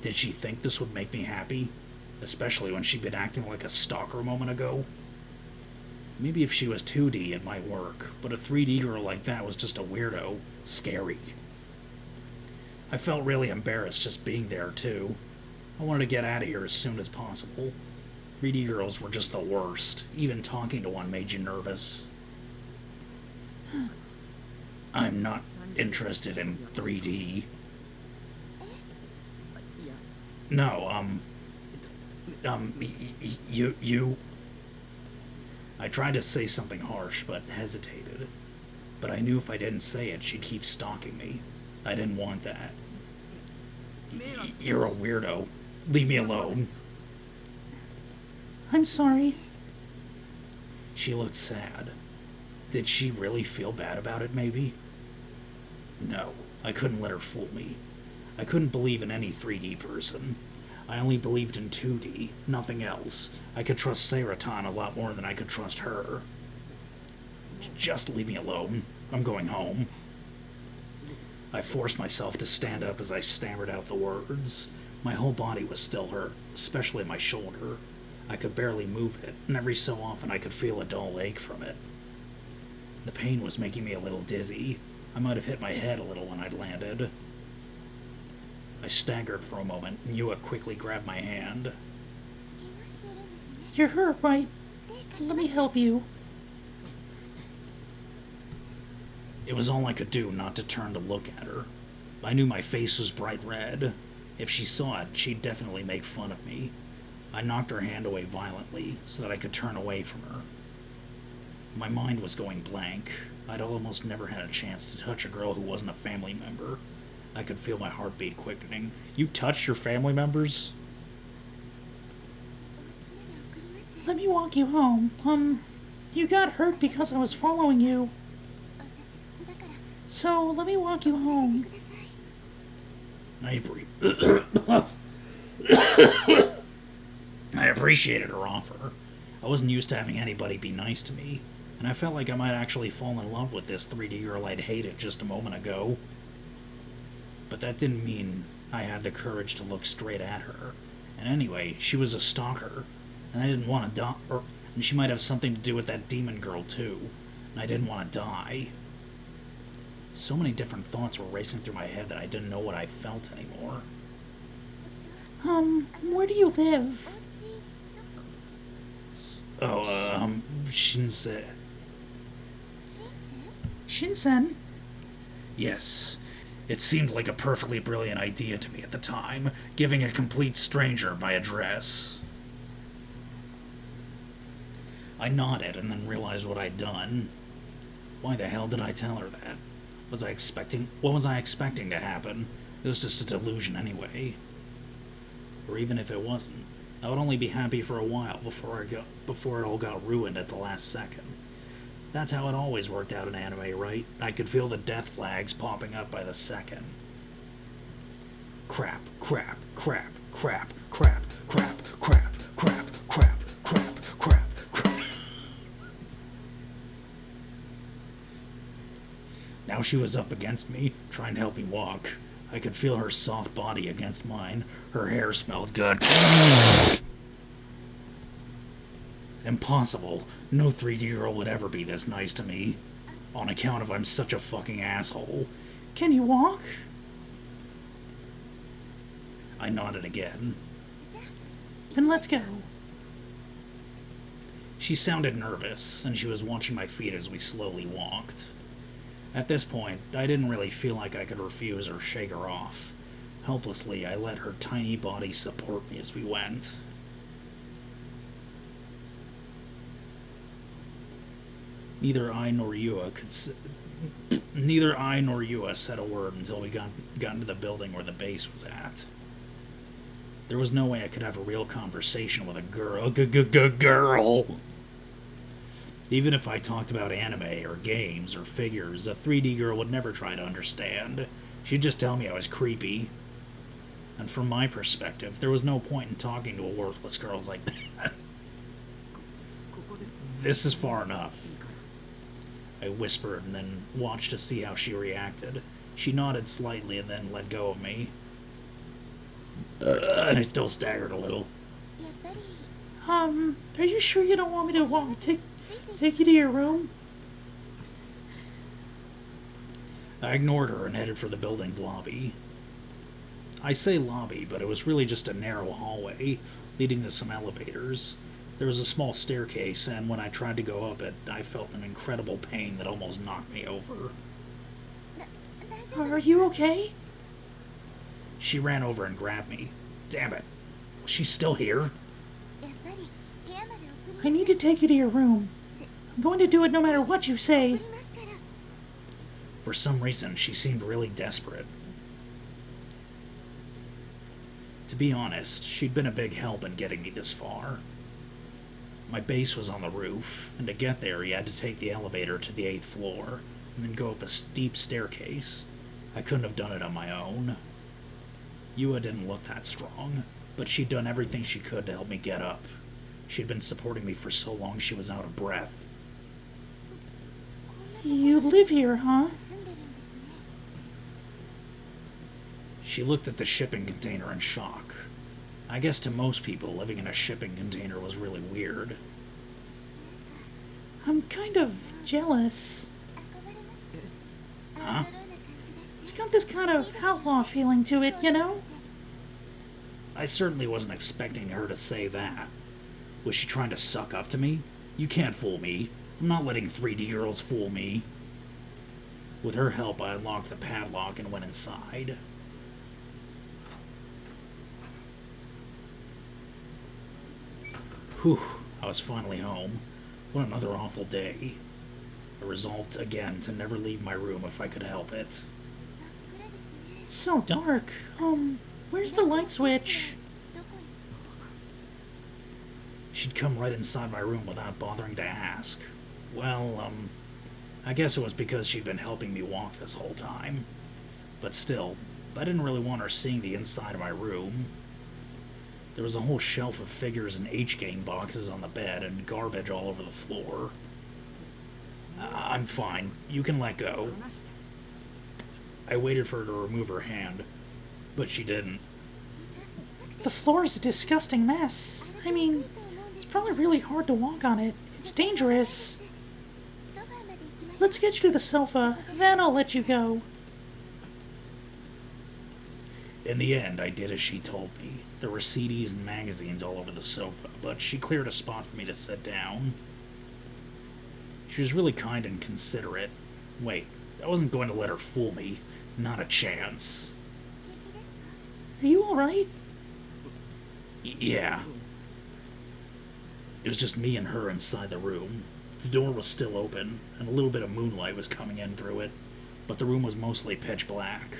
Did she think this would make me happy? Especially when she'd been acting like a stalker a moment ago? Maybe if she was 2D it might work, but a 3D girl like that was just a weirdo. Scary. I felt really embarrassed just being there, too. I wanted to get out of here as soon as possible. 3D girls were just the worst. Even talking to one made you nervous. I'm not interested in 3D. いや、 No, you... I tried to say something harsh, but hesitated. But I knew if I didn't say it, she'd keep stalking me. I didn't want that. You're a weirdo. Leave me alone. I'm sorry. She looked sad. Did she really feel bad about it, maybe? No, I couldn't let her fool me. I couldn't believe in any 3D person. I only believed in 2D, nothing else. I could trust Saratan a lot more than I could trust her. Just leave me alone. I'm going home. I forced myself to stand up as I stammered out the words. My whole body was still hurt, especially my shoulder. I could barely move it, and every so often I could feel a dull ache from it. The pain was making me a little dizzy. I might have hit my head a little when I'd landed. I staggered for a moment, and Yua quickly grabbed my hand. 怪我してるんですね You're hurt, right? で貸し Let ま me す help you. It was all I could do not to turn to look at her. I knew my face was bright red. If she saw it, she'd definitely make fun of me. I knocked her hand away violently so that I could turn away from her. My mind was going blank. I'd almost never had a chance to touch a girl who wasn't a family member. I could feel my heartbeat quickening. You touched your family members? お家まで送ります Let me walk you home. You got hurt because I was following you. 私だから So let me walk you く home. ださい I appreciated her offer. I wasn't used to having anybody be nice to me, and I felt like I might actually fall in love with this 3D girl I'd hated just a moment ago. But that didn't mean I had the courage to look straight at her. And anyway, she was a stalker, and I didn't want to and she might have something to do with that demon girl too. and I didn't want to die. So many different thoughts were racing through my head that I didn't know what I felt anymore. Where do you live? お家どこ Oh, Shinsei. 深セン Shinsen? Yes. It seemed like a perfectly brilliant idea to me at the time, giving a complete stranger my address. I nodded and then realized what I'd done. Why the hell did I tell her that? What was I expecting to happen? It was just a delusion anyway. Or even if it wasn't, I would only be happy for a while before it all got ruined at the last second. That's how it always worked out in anime, right? I could feel the death flags popping up by the second. Crap, crap, crap, crap, crap, crap, crap, crap, crap, crap, crap, crap. Now she was up against me, trying to help me walk. I could feel her soft body against mine. Her hair smelled good. Impossible. No 3D girl would ever be this nice to me. On account of I'm such a fucking asshole. Can you walk? I nodded again. じゃあ Then let's go. She sounded nervous, and she was watching my feet as we slowly walked. At this point, I didn't really feel like I could refuse or shake her off. Helplessly, I let her tiny body support me as we went. Neither I nor Yua said a word until we got into the building where the base was at. There was no way I could have a real conversation with a girl. Girl! Even if I talked about anime or games or figures, a 3D girl would never try to understand. She'd just tell me I was creepy. And from my perspective, there was no point in talking to a worthless girl like that. ここで This is far enough. いいから I whispered and then watched to see how she reacted. She nodded slightly and then let go of me. And I still staggered a little. やっぱり Are you sure you don't want me to walk? ついて Take you to your room? I ignored her and headed for the building's lobby. I say lobby, but it was really just a narrow hallway leading to some elevators. There was a small staircase, and when I tried to go up it, I felt an incredible pain that almost knocked me over. 大丈夫 Are you okay? She ran over and grabbed me. Damn it. Was she still here? やっぱり部屋まで送り I need to take you to your room. I'm going to do it no matter what you 送 say. りますから For some reason, she seemed really desperate. To be honest, she'd been a big help in getting me this far. My base was on the roof, and to get there, you had to take the elevator to the 8th floor, and then go up a steep staircase. I couldn't have done it on my own. Yua didn't look that strong, but she'd done everything she could to help me get up. She'd been supporting me for so long she was out of breath. You live here, huh? 住んでるんですね She looked at the shipping container in shock. I guess to most people, living in a shipping container was really weird. I'm kind of jealous. 憧れます Huh? アウトローな感じがして It's got this kind of outlaw feeling to it, you know? I certainly wasn't expecting her to say that. Was she trying to suck up to me? You can't fool me. I'm not letting 3D girls fool me. With her help, I unlocked the padlock and went inside. Whew, I was finally home. What another awful day. I resolved again to never leave my room if I could help it. 真っ暗ですね It's so dark. Where's the light switch? どこに She'd come right inside my room without bothering to ask. Well, I guess it was because she'd been helping me walk this whole time. But still, I didn't really want her seeing the inside of my room. There was a whole shelf of figures and H-game boxes on the bed and garbage all over the floor. I'm fine. You can let go. 話して I waited for her to remove her hand, but she didn't. The floor's a disgusting mess. I mean, it's probably really hard to walk on it. It's dangerous. ソファーまで let's get you to the sofa, then I'll let you go. In the end, I did as she told me. There were CDs and magazines all over the sofa, but she cleared a spot for me to sit down. She was really kind and considerate. Wait, I wasn't going to let her fool me. Not a chance. Are you alright? Yeah. It was just me and her inside the room. The door was still open, and a little bit of moonlight was coming in through it, but the room was mostly pitch black.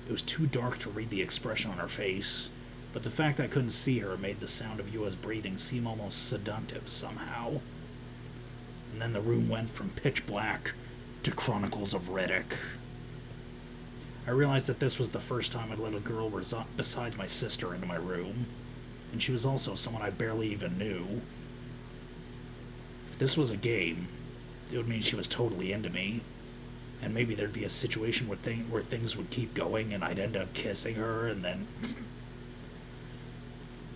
It was too dark to read the expression on her face, but the fact I couldn't see her made the sound of Yua's breathing seem almost seductive somehow. And then the room went from pitch black to Chronicles of Riddick. I realized that this was the first time I'd let a girl besides my sister into my room, and she was also someone I barely even knew. If this was a game, it would mean she was totally into me. And maybe there'd be a situation where things would keep going and I'd end up kissing her and then...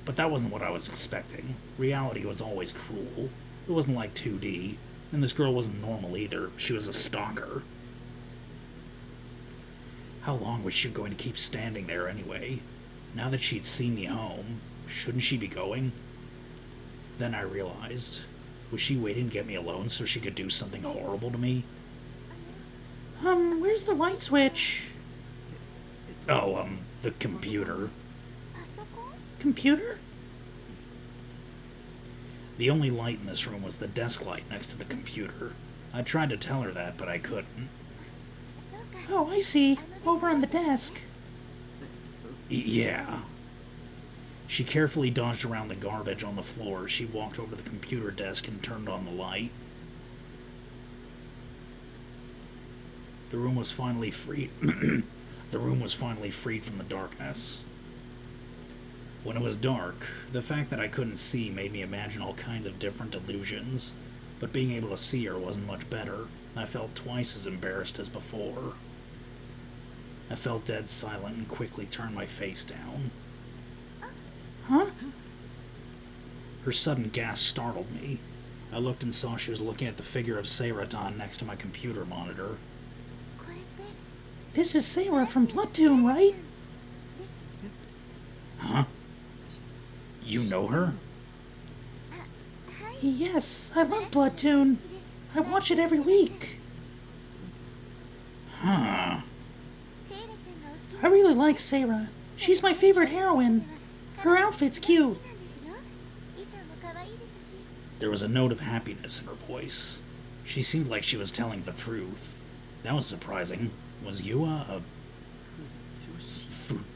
But that wasn't what I was expecting. Reality was always cruel. It wasn't like 2D. And this girl wasn't normal either. She was a stalker. How long was she going to keep standing there anyway? Now that she'd seen me home, shouldn't she be going? Then I realized. Was she waiting to get me alone so she could do something horrible to me? Where's the light switch? Oh, the computer. Computer? The only light in this room was the desk light next to the computer. I tried to tell her that, but I couldn't. Oh, I see. Over on the desk. Yeah. She carefully dodged around the garbage on the floor. She walked over to the computer desk and turned on the light. The room was finally freed. The room was finally freed from the darkness. When it was dark, the fact that I couldn't see made me imagine all kinds of different delusions, but being able to see her wasn't much better. I felt twice as embarrassed as before. I felt dead silent and quickly turned my face down. Huh? Her sudden gasp startled me. I looked and saw she was looking at the figure of Seiraton next to my computer monitor. This is Sarah from Bloodtoon, right? Huh? You know her? Yes, I love Bloodtoon. I watch it every week. Huh. I really like Sarah. She's my favorite heroine. Her outfit's cute. There was a note of happiness in her voice. She seemed like she was telling the truth. That was surprising. Was Yua a...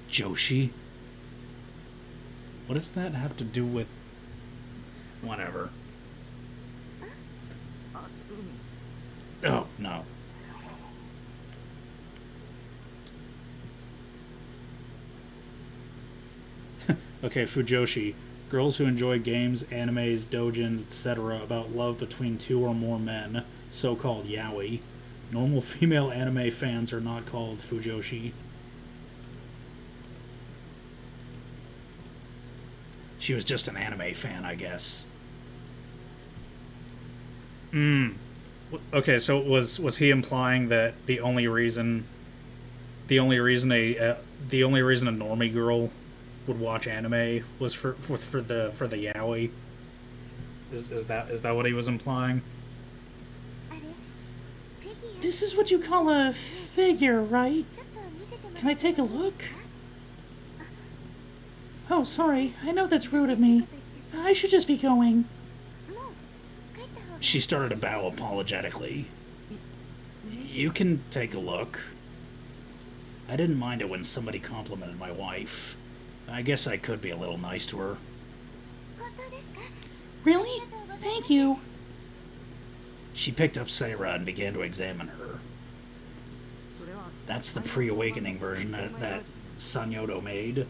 Fujoshi? What does that have to do with... Whatever. Oh, no. Okay, Fujoshi. Girls who enjoy games, animes, doujins, etc. about love between two or more men, so-called yaoi. Normal female anime fans are not called Fujoshi. She was just an anime fan, I guess. Okay, so was he implying that the only reason a normie girl would watch anime was for the yaoi? Is that what he was implying? This is what you call a figure, right? Can I take a look? Oh, sorry. I know that's rude of me. I should just be going. She started to bow apologetically. You can take a look. I didn't mind it when somebody complimented my wife. I guess I could be a little nice to her. Really? Thank you. She picked up Seira and began to examine her. That's the pre-awakening version that Sanyodo made.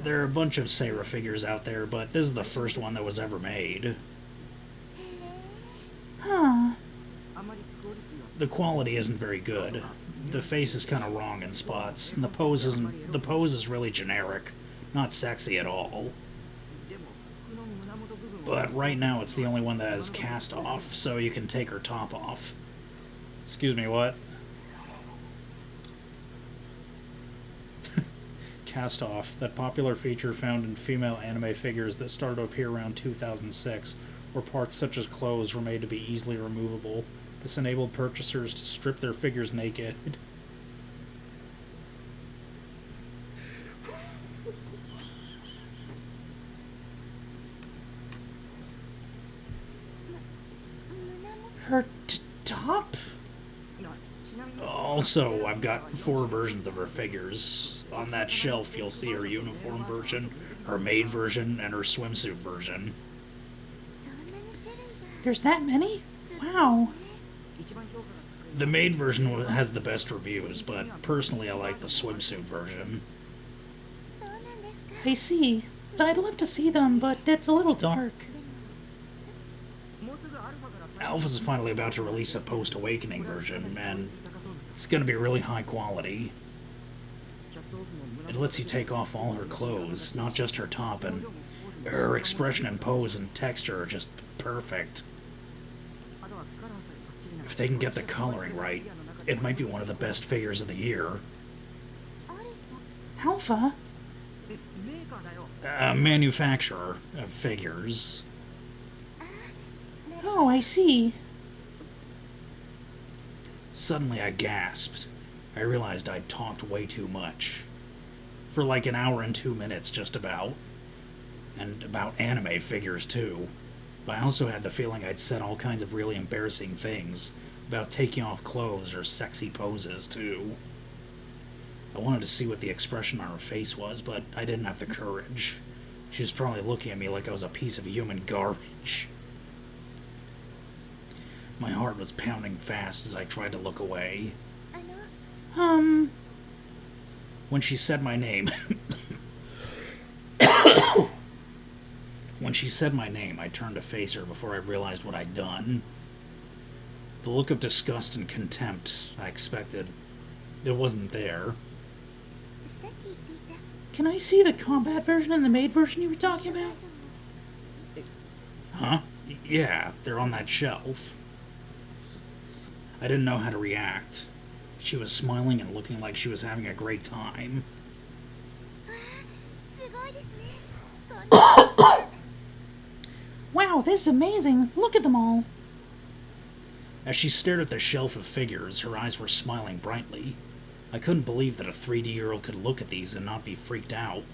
There are a bunch of Seira figures out there, but this is the first one that was ever made. Huh. The quality isn't very good. The face is kind of wrong in spots, and the pose is really generic, not sexy at all. But right now it's the only one that has cast off, so you can take her top off. Excuse me, what? Cast off, that popular feature found in female anime figures that started to appear around 2006, where parts such as clothes were made to be easily removable. This enabled purchasers to strip their figures naked. Her top? Also, I've got 4 versions of her figures. On that shelf, you'll see her uniform version, her maid version, and her swimsuit version. There's that many? Wow. The maid version has the best reviews, but personally I like the swimsuit version. I see. I'd love to see them, but it's a little dark. Alphas is finally about to release a post-awakening version, and it's going to be really high quality. It lets you take off all her clothes, not just her top, and her expression and pose and texture are just perfect. If they can get the coloring right, it might be one of the best figures of the year. Alpha? A manufacturer of figures. Oh, I see. Suddenly I gasped. I realized I'd talked way too much. For like an hour and 2 minutes, just about. And about anime figures, too. But I also had the feeling I'd said all kinds of really embarrassing things about taking off clothes or sexy poses, too. I wanted to see what the expression on her face was, but I didn't have the courage. She was probably looking at me like I was a piece of human garbage. My heart was pounding fast as I tried to look away. When she said my name... When she said my name, I turned to face her before I realized what I'd done. The look of disgust and contempt I expected, it wasn't there. Can I see the combat version and the maid version you were talking about? Huh? Yeah, they're on that shelf. I didn't know how to react. She was smiling and looking like she was having a great time. Wow, this is amazing. Look at them all. As she stared at the shelf of figures, her eyes were smiling brightly. I couldn't believe that a 3D girl could look at these and not be freaked out.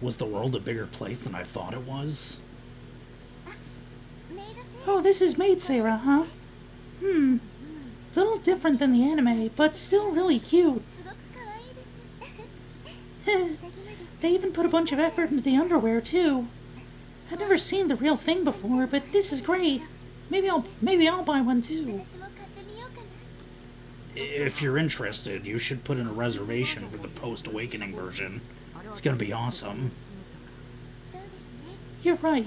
Was the world a bigger place than I thought it was? Oh, this is Maid Sarah, huh? It's a little different than the anime, but still really cute. They even put a bunch of effort into the underwear, too. I've never seen the real thing before, but this is great. Maybe I'll buy one, too. If you're interested, you should put in a reservation for the post-awakening version. It's gonna be awesome. You're right.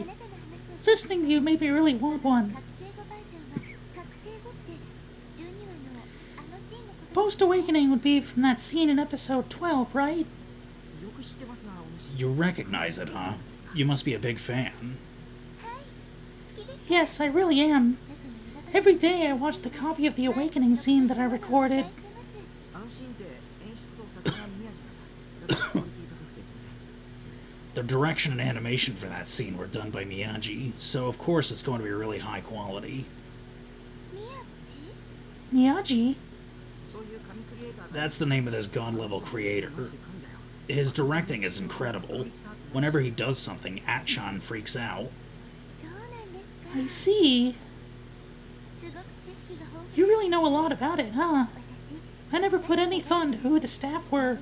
Listening to you made me really want one. Post-awakening would be from that scene in episode 12, right? You recognize it, huh? You must be a big fan. Yes, I really am. Every day I watch the copy of the awakening scene that I recorded. The direction and animation for that scene were done by Miyagi, so of course it's going to be really high quality. Miyagi? That's the name of this god-level creator. His directing is incredible. Whenever he does something, Atchan freaks out. I see. You really know a lot about it, huh? I never put any thought into who the staff were.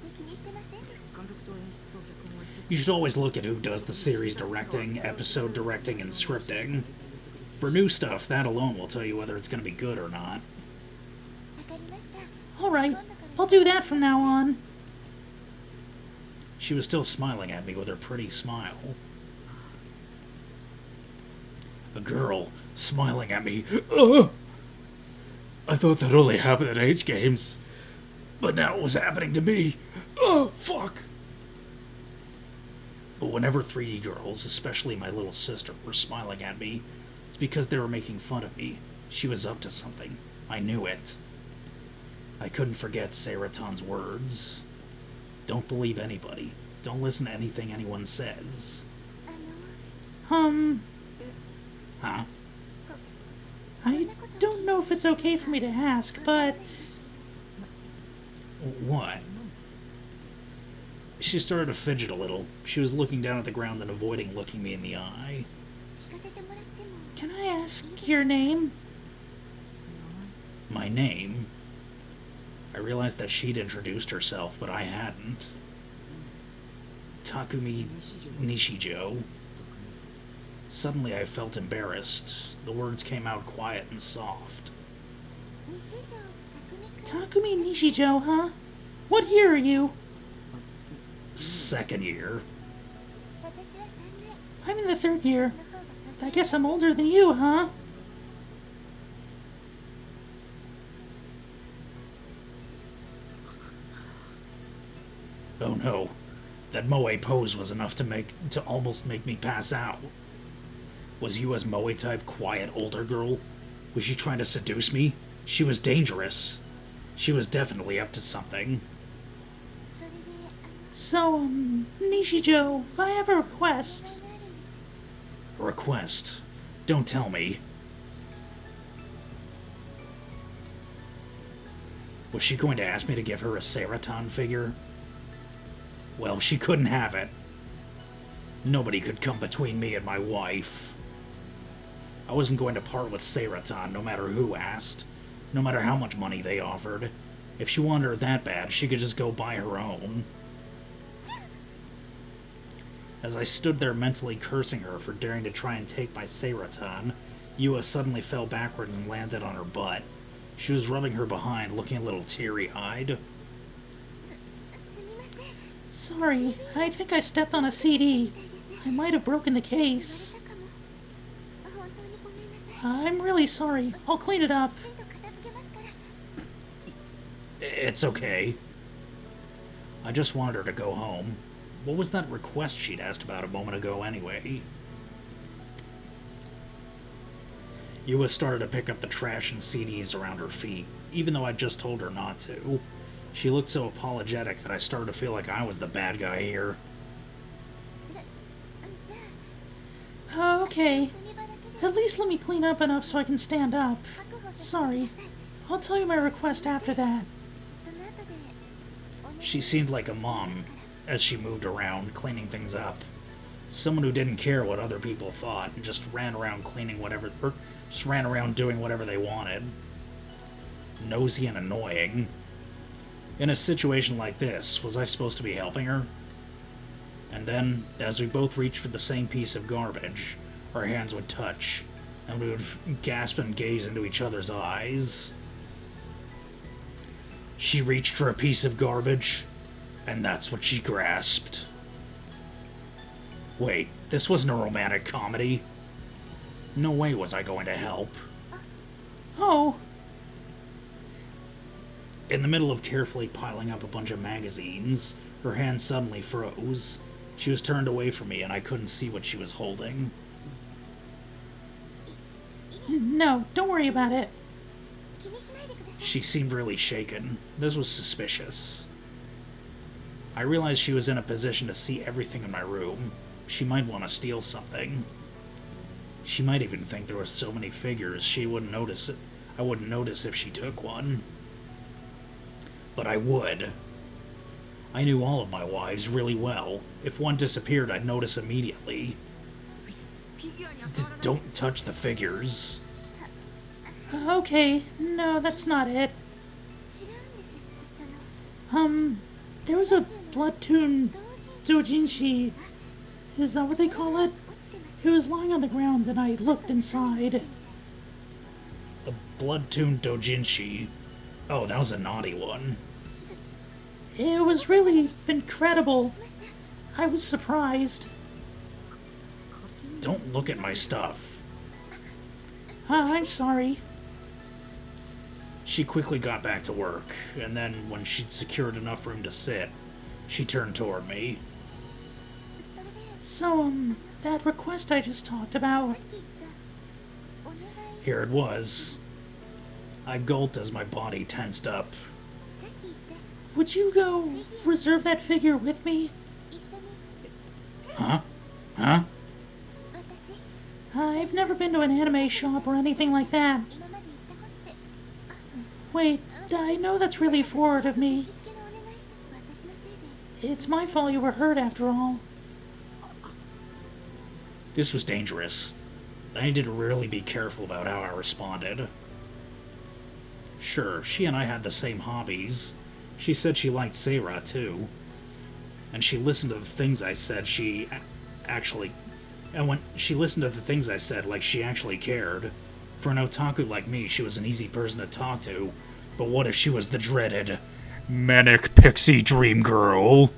You should always look at who does the series directing, episode directing, and scripting. For new stuff, that alone will tell you whether it's going to be good or not. Alright, I'll do that from now on. She was still smiling at me with her pretty smile. A girl smiling at me. Ugh! I thought that only happened at H games, but now it was happening to me. Oh, fuck! But whenever 3D girls, especially my little sister, were smiling at me, it's because they were making fun of me. She was up to something. I knew it. I couldn't forget Saraton's words. Don't believe anybody. Don't listen to anything anyone says. あの Huh? I don't know if it's okay for me to ask, but What? She started to fidget a little. She was looking down at the ground and avoiding looking me in the eye. 聞かせてもらっても can I ask your name? My name? I realized that she'd introduced herself, but I hadn't. Takumi Nishijo. Suddenly I felt embarrassed. The words came out quiet and soft. 西条匠君 Takumi Nishijo, huh? What year are you? Second year. 私は3年 I'm in the third year. その方が年 I guess I'm older than you, huh? Oh no. That Moe pose was enough to almost make me pass out. Was you as Moe type quiet older girl? Was she trying to seduce me? She was dangerous. She was definitely up to something. それで So, Nishijo, I have a request. A request. Don't tell me. Was she going to ask me to give her a Saraton figure? Well, she couldn't have it. Nobody could come between me and my wife. I wasn't going to part with Saraton no matter who asked, no matter how much money they offered. If she wanted her that bad, she could just go buy her own. As I stood there mentally cursing her for daring to try and take my Saraton, Yua suddenly fell backwards and landed on her butt. She was rubbing her behind, looking a little teary-eyed. すみません Sorry, I think I stepped on a CD. I might have broken the case. かも本当にごめんなさい I'm really sorry. I'll clean it up. きちんと片付けますから It's okay. I just wanted her to go home. What was that request she'd asked about a moment ago anyway? Yua started to pick up the trash and CDs around her feet, even though I'd just told her not to. She looked so apologetic that I started to feel like I was the bad guy here. じゃじゃ Okay. 踏み場だけで At least let me clean up enough so I can stand up. 確保させてくだ Sorry. さい I'll tell you my request after that. その後でお願い She seemed like a mom as she moved around, cleaning things up. Someone who didn't care what other people thought and just ran around just ran around doing whatever they wanted. Nosy and annoying. In a situation like this, was I supposed to be helping her? And then, as we both reached for the same piece of garbage, our hands would touch, and we would gasp and gaze into each other's eyes. She reached for a piece of garbage, and that's what she grasped. Wait, this wasn't a romantic comedy. No way was I going to help. Oh, In the middle of carefully piling up a bunch of magazines, her hand suddenly froze. She was turned away from me and I couldn't see what she was holding. no, don't worry about it. 気にしないでください She seemed really shaken. This was suspicious. I realized she was in a position to see everything in my room. She might want to steal something. She might even think there were so many figures she wouldn't notice it. I wouldn't notice if she took one. But I would. I knew all of my wives really well. If one disappeared, I'd notice immediately. フィギュアには触らない Don't touch the figures. Okay, no, that's not it. 違うんですその There was a blood-toon 同人誌 doujinshi. Is that what they call it? 落ちてまし It was lying on the ground and I looked inside. The blood-tuned dojinshi. Oh, that was a naughty one. It was really incredible. たしました I was surprised. 勝手に Don't look at my stuff. I'm sorry. She quickly got back to work, and then when she'd secured enough room to sit, she turned toward me. それで So, that request I just talked about. さっき言ったお願い Here it was. I gulped as my body tensed up. さっき言った Would you go reserve that figure with me? 一緒に Huh? Huh? 私 I've never been to an anime shop or anything like that. 今まで行ったことって Wait, I know that's really forward of 押 me. し付けのお願いした私のせいで It's my fault you were hurt after all. This was dangerous. I needed to really be careful about how I responded. Sure, she and I had the same hobbies. She said she liked Seira, too. And she listened to the things I said And when she listened to the things I said like she actually cared. For an otaku like me, she was an easy person to talk to. But what if she was the dreaded Manic Pixie Dream Girl?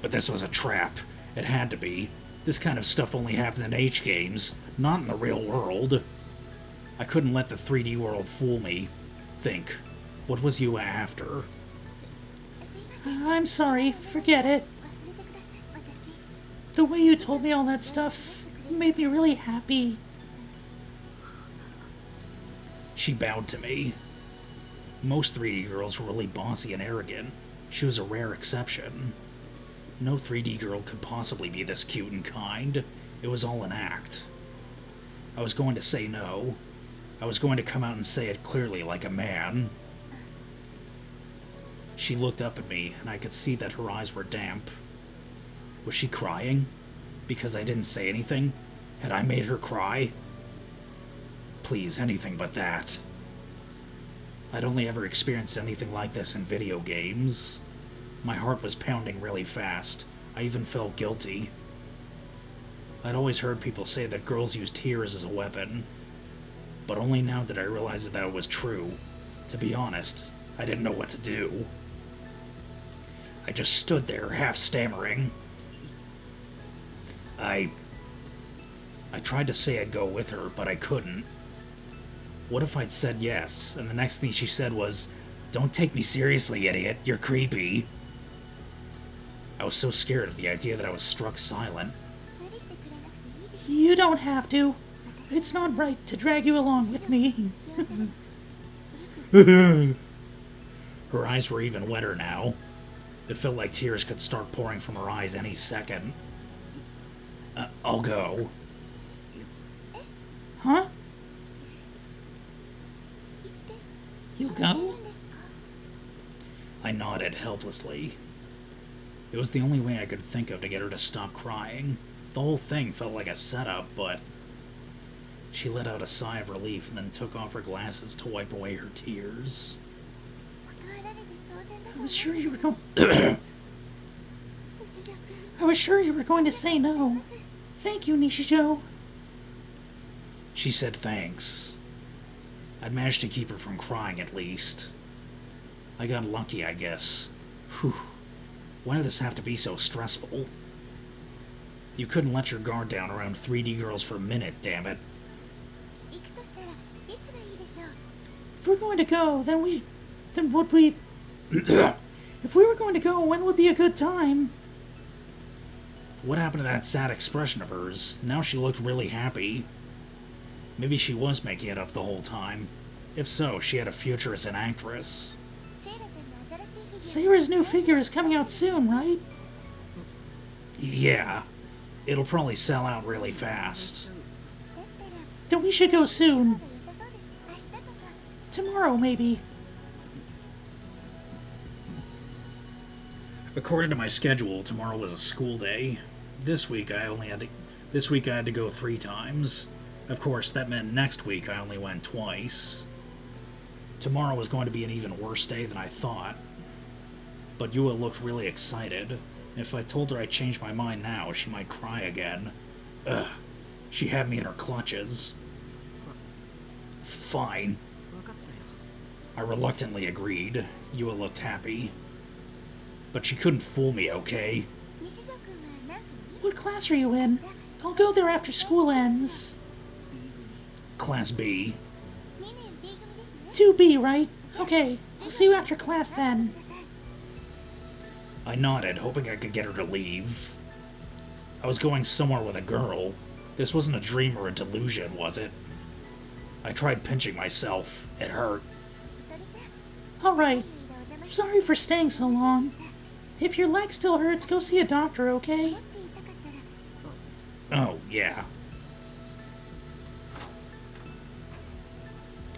But this was a trap. It had to be. This kind of stuff only happened in H games, not in the real world. I couldn't let the 3D world fool me. Think, what was you after? すいません I'm sorry, forget it. 忘れてください私 The way you told me all that stuff made me really happy. She bowed to me. Most 3D girls were really bossy and arrogant. She was a rare exception. No 3D girl could possibly be this cute and kind. It was all an act. I was going to say no. I was going to come out and say it clearly like a man. She looked up at me, and I could see that her eyes were damp. Was she crying? Because I didn't say anything? Had I made her cry? Please, anything but that. I'd only ever experienced anything like this in video games. My heart was pounding really fast. I even felt guilty. I'd always heard people say that girls use tears as a weapon, but only now did I realize that it was true. To be honest, I didn't know what to do. I just stood there, half stammering. I tried to say I'd go with her, but I couldn't. What if I'd said yes, and the next thing she said was, "Don't take me seriously, idiot. You're creepy." I was so scared of the idea that I was struck silent. 無理してくれなくていいです You don't have to. It's not right to drag you along with me. よ Her eyes were even wetter now. It felt like tears could start pouring from her eyes any second. I'll go. Huh? く言って You いい go? んですか I nodded helplessly. It was the only way I could think of to get her to stop crying. The whole thing felt like a setup, but... She let out a sigh of relief and then took off her glasses to wipe away her tears. 断られて当然だ I から was sure you were going. 西条くん I was sure you were going to say no. Thank you, Nishijo. She said thanks. I'd managed to keep her from crying at least. I got lucky, I guess. Whew. Why did this have to be so stressful? You couldn't let your guard down around 3D girls for a minute, damn it. 行くとしたらいつがいいでしょう If we're going to go, then would we? If we were going to go, when would be a good time? What happened to that sad expression of hers? Now she looked really happy. Maybe she was making it up the whole time. If so, she had a future as an actress. セイラちゃんの新しいフィギュア Sayra's new figure is coming out soon, right? Yeah. It'll probably sell out really fast. だったら Then we should go そう soon. が良さそうです明日とか Tomorrow, maybe. According to my schedule, tomorrow was a school day. This week I had to go 3 times. Of course, that meant next week I only went twice. Tomorrow was going to be an even worse day than I thought. But Yua looked really excited. If I told her I changed my mind now, she might cry again. Ugh. She had me in her clutches. Fine. 分かったよ I reluctantly agreed. Yua looked happy. But she couldn't fool me, okay? 西条くんは何組 What class are you in? I'll go there after school ends. Class B. 2年 B 組ですね 2B, right? Okay, I'll see you after class then. ください I nodded, hoping I could get her to leave. I was going somewhere with a girl. This wasn't a dream or a delusion, was it? I tried pinching myself. It hurt. それじゃ Alright, お邪魔し sorry for staying so long. If your leg still hurts, go see a doctor, okay? もし痛かったら Oh, yeah.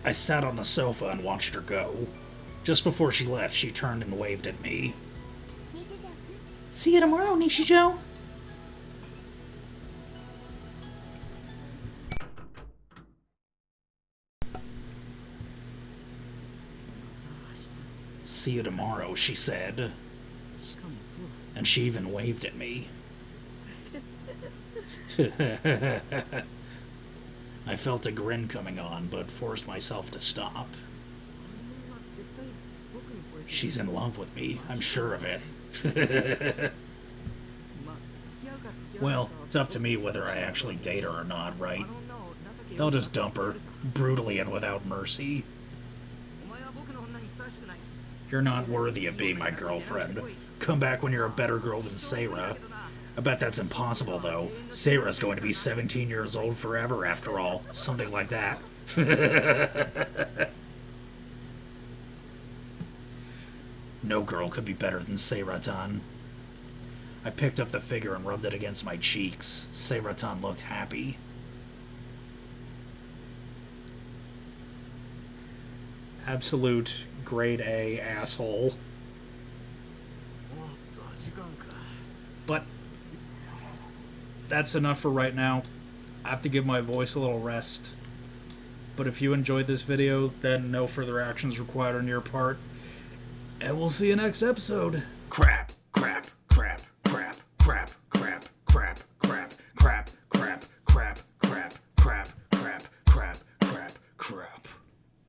I sat on the sofa and watched her go. Just before she left, she turned and waved at me. 西ジャンプ See you tomorrow, Nishijo. See you tomorrow, she said. しかもプロ And she even waved at me. I felt a grin coming on, but forced myself to stop. あんな絶対僕に惚れてる She's in love with me, I'm sure of it. まあ付き合うか付き合わないか Well, は it's up to me whether I actually date her or not, あ right? の女を情け They'll 容赦 just なく dump her, やるさ brutally and without mercy. お前は僕の女にふさわしくない You're not worthy of being my girlfriend. Come back when you're a better girl than Seira. I bet that's impossible, though. Seira's going to be 17 years old forever, after all. Something like that. No girl could be better than Seira-tan. I picked up the figure and rubbed it against my cheeks. Seira-tan looked happy. Absolute grade A asshole. おっと時間か But that's enough for right now. I have to give my voice a little rest. But if you enjoyed this video, then no further actions required on your part. And we'll see you next episode. Crap.